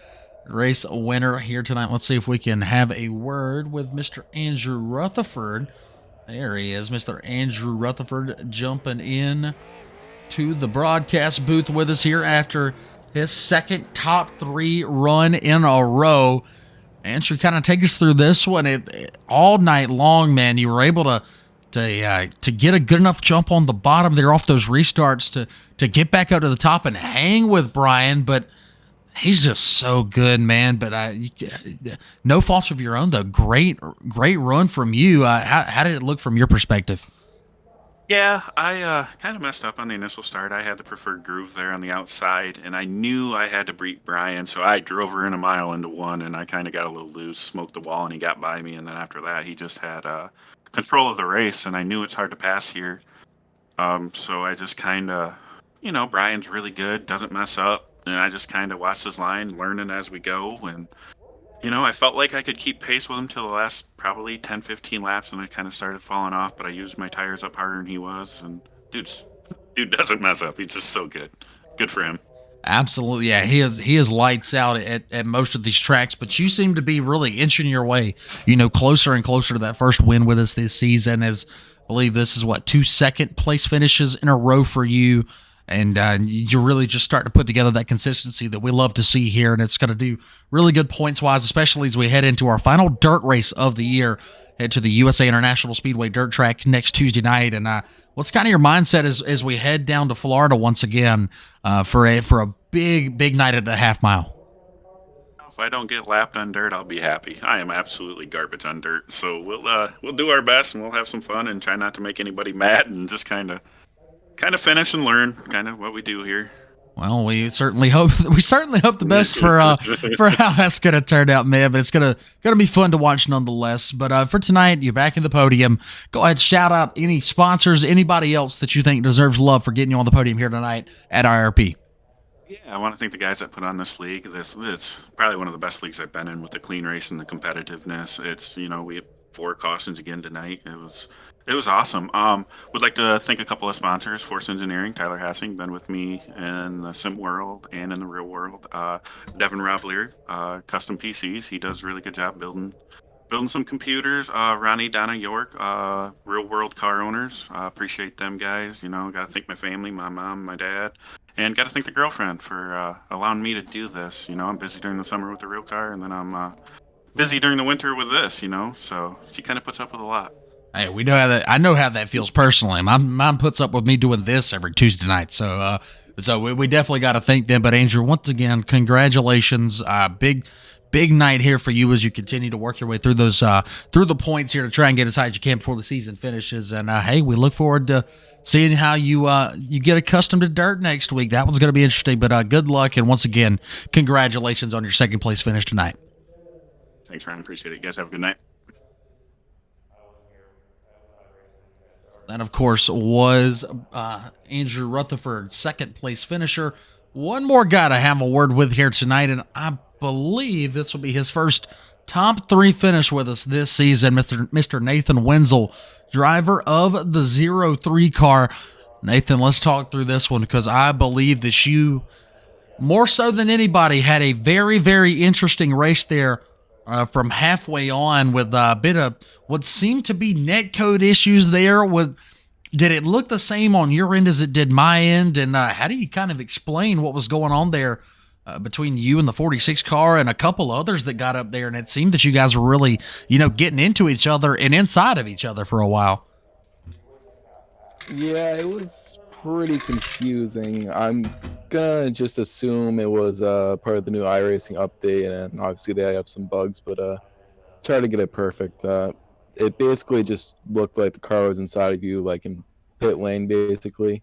race winner here tonight. Let's see if we can have a word with Mr. Andrew Rutherford. There he is, Mr. Andrew Rutherford, jumping in to the broadcast booth with us here after his second top 3 run in a row. Andrew, kind of take us through this one. All night long, man, you were able to get a good enough jump on the bottom there off those restarts to get back up to the top and hang with Brian. But he's just so good, man. But no faults of your own, though. Great run from you. How did it look from your perspective? Yeah, I kind of messed up on the initial start. I had the preferred groove there on the outside, and I knew I had to beat Brian, so I drove her in a mile into one, and I kind of got a little loose, smoked the wall, and he got by me. And then after that, he just had control of the race, and I knew it's hard to pass here. So I just kind of, Brian's really good, doesn't mess up, and I just kind of watched his line, learning as we go, and I felt like I could keep pace with him till the last probably 10, 15 laps, and I kind of started falling off, but I used my tires up harder than he was, and dude doesn't mess up. He's just so good. Good for him. Absolutely, yeah. He is lights out at most of these tracks, but you seem to be really inching your way, closer and closer to that first win with us this season. As I believe this is 2 second place finishes in a row for you. And you're really just starting to put together that consistency that we love to see here. And it's going to do really good points-wise, especially as we head into our final dirt race of the year, head to the USA International Speedway dirt track next Tuesday night. And what's kind of your mindset as we head down to Florida once again for a big night at the half mile? If I don't get lapped on dirt, I'll be happy. I am absolutely garbage on dirt. So we'll do our best, and we'll have some fun and try not to make anybody mad and just kind of finish and learn kind of what we do here. Well, we certainly hope the best for how that's going to turn out, man. But it's gonna be fun to watch nonetheless. But for tonight, you're back in the podium. Go ahead, shout out any sponsors, anybody else that you think deserves love for getting you on the podium here tonight at IRP. Yeah, I want to thank the guys that put on this league. It's probably one of the best leagues I've been in with the clean race and the competitiveness. It's 4 cautions again tonight. It was awesome. Would like to thank a couple of sponsors: Force Engineering, Tyler Hassing, been with me in the sim world and in the real world. Devin Roblier, Custom PCs. He does a really good job building some computers. Ronnie, Donna York, real world car owners. Appreciate them guys. You know, got to thank my family, my mom, my dad, and got to thank the girlfriend for allowing me to do this. You know, I'm busy during the summer with the real car, and then I'm busy during the winter with this. You know, so she kind of puts up with a lot. Hey, we know how that. I know how that feels personally. My mom puts up with me doing this every Tuesday night, so we definitely got to thank them. But Andrew, once again, congratulations! Big night here for you as you continue to work your way through those through the points here to try and get as high as you can before the season finishes. And hey, we look forward to seeing how you get accustomed to dirt next week. That one's going to be interesting. But good luck, and once again, congratulations on your second place finish tonight. Thanks, Ryan. Appreciate it. You guys have a good night. That, of course, was Andrew Rutherford, second place finisher. One more guy to have a word with here tonight, and I believe this will be his first top 3 finish with us this season, Mr. Nathan Wenzel, driver of the 03 car. Nathan, let's talk through this one because I believe that you, more so than anybody, had a very, very interesting race there from halfway on with a bit of what seemed to be netcode issues there. Did it look the same on your end as it did my end? And how do you kind of explain what was going on there between you and the 46 car and a couple others that got up there? And it seemed that you guys were really, getting into each other and inside of each other for a while. Yeah, it was pretty confusing. I'm gonna just assume it was part of the new iRacing update, and obviously they have some bugs, but it's hard to get it perfect. It basically just looked like the car was inside of you, like in pit lane, basically,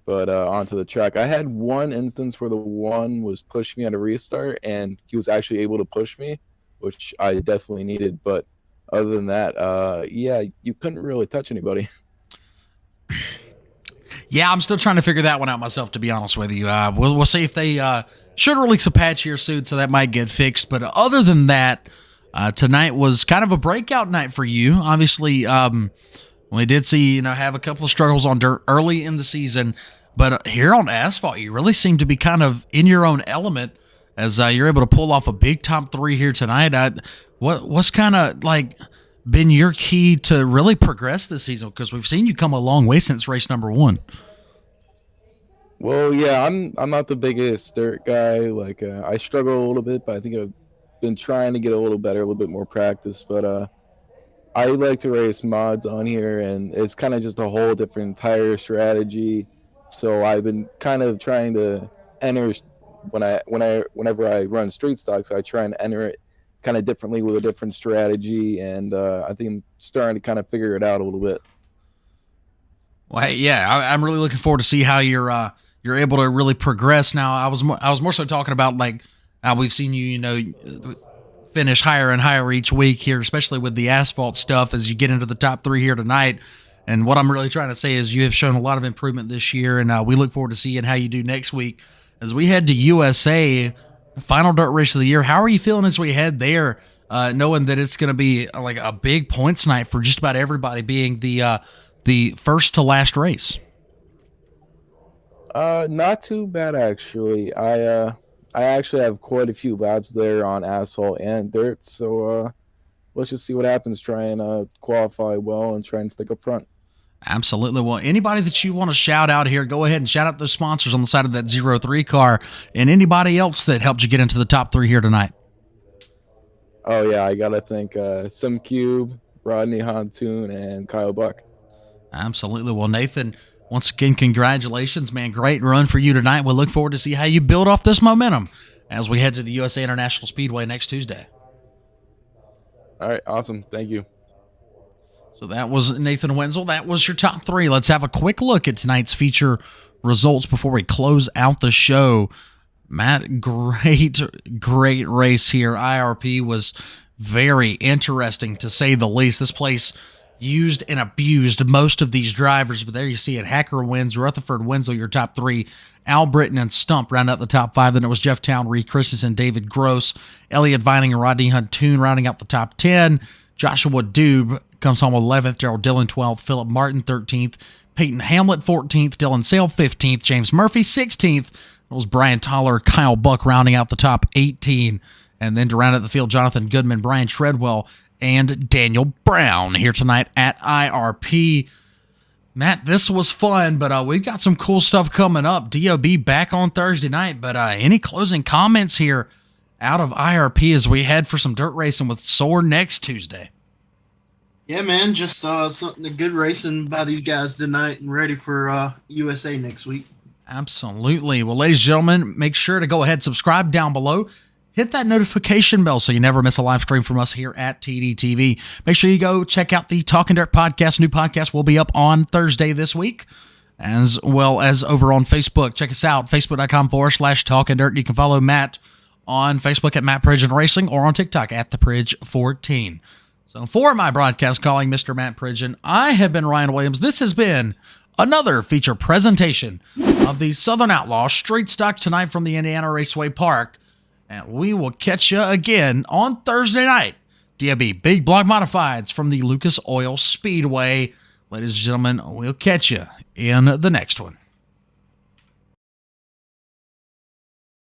but onto the track. I had one instance where the one was pushing me at a restart, and he was actually able to push me, which I definitely needed. But other than that, yeah, you couldn't really touch anybody. Yeah, I'm still trying to figure that one out myself, to be honest with you. We'll see if they should release a patch here soon, so that might get fixed. But other than that, tonight was kind of a breakout night for you. Obviously, we did see have a couple of struggles on dirt early in the season, but here on asphalt, you really seem to be kind of in your own element as you're able to pull off a big top 3 here tonight. What's kind of like been your key to really progress this season? Because we've seen you come a long way since race number 1. Well, yeah, I'm not the biggest dirt guy. Like I struggle a little bit, but I think I've been trying to get a little better, a little bit more practice. But I like to race mods on here, and it's kind of just a whole different tire strategy. So I've been kind of trying to enter whenever I run street stocks, I try and enter it kind of differently with a different strategy, and I think I'm starting to kind of figure it out a little bit. Well, hey, yeah, I'm really looking forward to see how you're able to really progress. Now, I was more so talking about like how we've seen you, finish higher and higher each week here, especially with the asphalt stuff as you get into the top 3 here tonight. And what I'm really trying to say is you have shown a lot of improvement this year, and we look forward to seeing how you do next week as we head to USA, final dirt race of the year. How are you feeling as we head there, knowing that it's going to be like a big points night for just about everybody, being the first to last race? Not too bad, actually. I actually have quite a few laps there on asphalt and dirt, so let's just see what happens. Try and qualify well and try and stick up front. Absolutely. Well, anybody that you want to shout out here, go ahead and shout out those sponsors on the side of that 03 car, and anybody else that helped you get into the top 3 here tonight. Oh yeah, I gotta thank SimCube, Rodney Hontoon, and Kyle Buck. Absolutely. Well, Nathan, once again, congratulations, man. Great run for you tonight. We'll look forward to see how you build off this momentum as we head to the USA International Speedway next Tuesday. All right, awesome. Thank you. So that was Nathan Wenzel. That was your top 3. Let's have a quick look at tonight's feature results before we close out the show. Matt, great race here. IRP was very interesting, to say the least. This place used and abused most of these drivers, but there you see it. Hacker wins, Rutherford, Wenzel, your top 3. Al Britton and Stump round out the top 5. Then it was Jeff Town, Reed Christensen, David Gross, Elliot Vining, and Rodney Huntoon rounding out the top 10. Joshua Dube comes home 11th. Gerald Dillon 12th. Philip Martin 13th. Peyton Hamlet 14th. Dylan Sale 15th. James Murphy 16th. It was Brian Toller, Kyle Buck rounding out the top 18. And then to round out the field, Jonathan Goodman, Brian Treadwell, and Daniel Brown here tonight at IRP. Matt, this was fun, but we've got some cool stuff coming up. DOB back on Thursday night, but any closing comments here out of IRP as we head for some dirt racing with SOAR next Tuesday? Yeah, man, just something good racing by these guys tonight and ready for USA next week. Absolutely. Well, ladies and gentlemen, make sure to go ahead, subscribe down below. Hit that notification bell so you never miss a live stream from us here at TDTV. Make sure you go check out the Talking Dirt podcast. New podcast will be up on Thursday this week, as well as over on Facebook. Check us out, facebook.com/Talking Dirt. You can follow Matt on Facebook at Matt Pridgeon Racing or on TikTok at ThePridge14. So for my broadcast calling Mr. Matt Pridgeon, I have been Ryan Williams. This has been another feature presentation of the Southern Outlaw Street Stock tonight from the Indiana Raceway Park. And we will catch you again on Thursday night. DOB Big Block Modifieds from the Lucas Oil Speedway. Ladies and gentlemen, we'll catch you in the next one.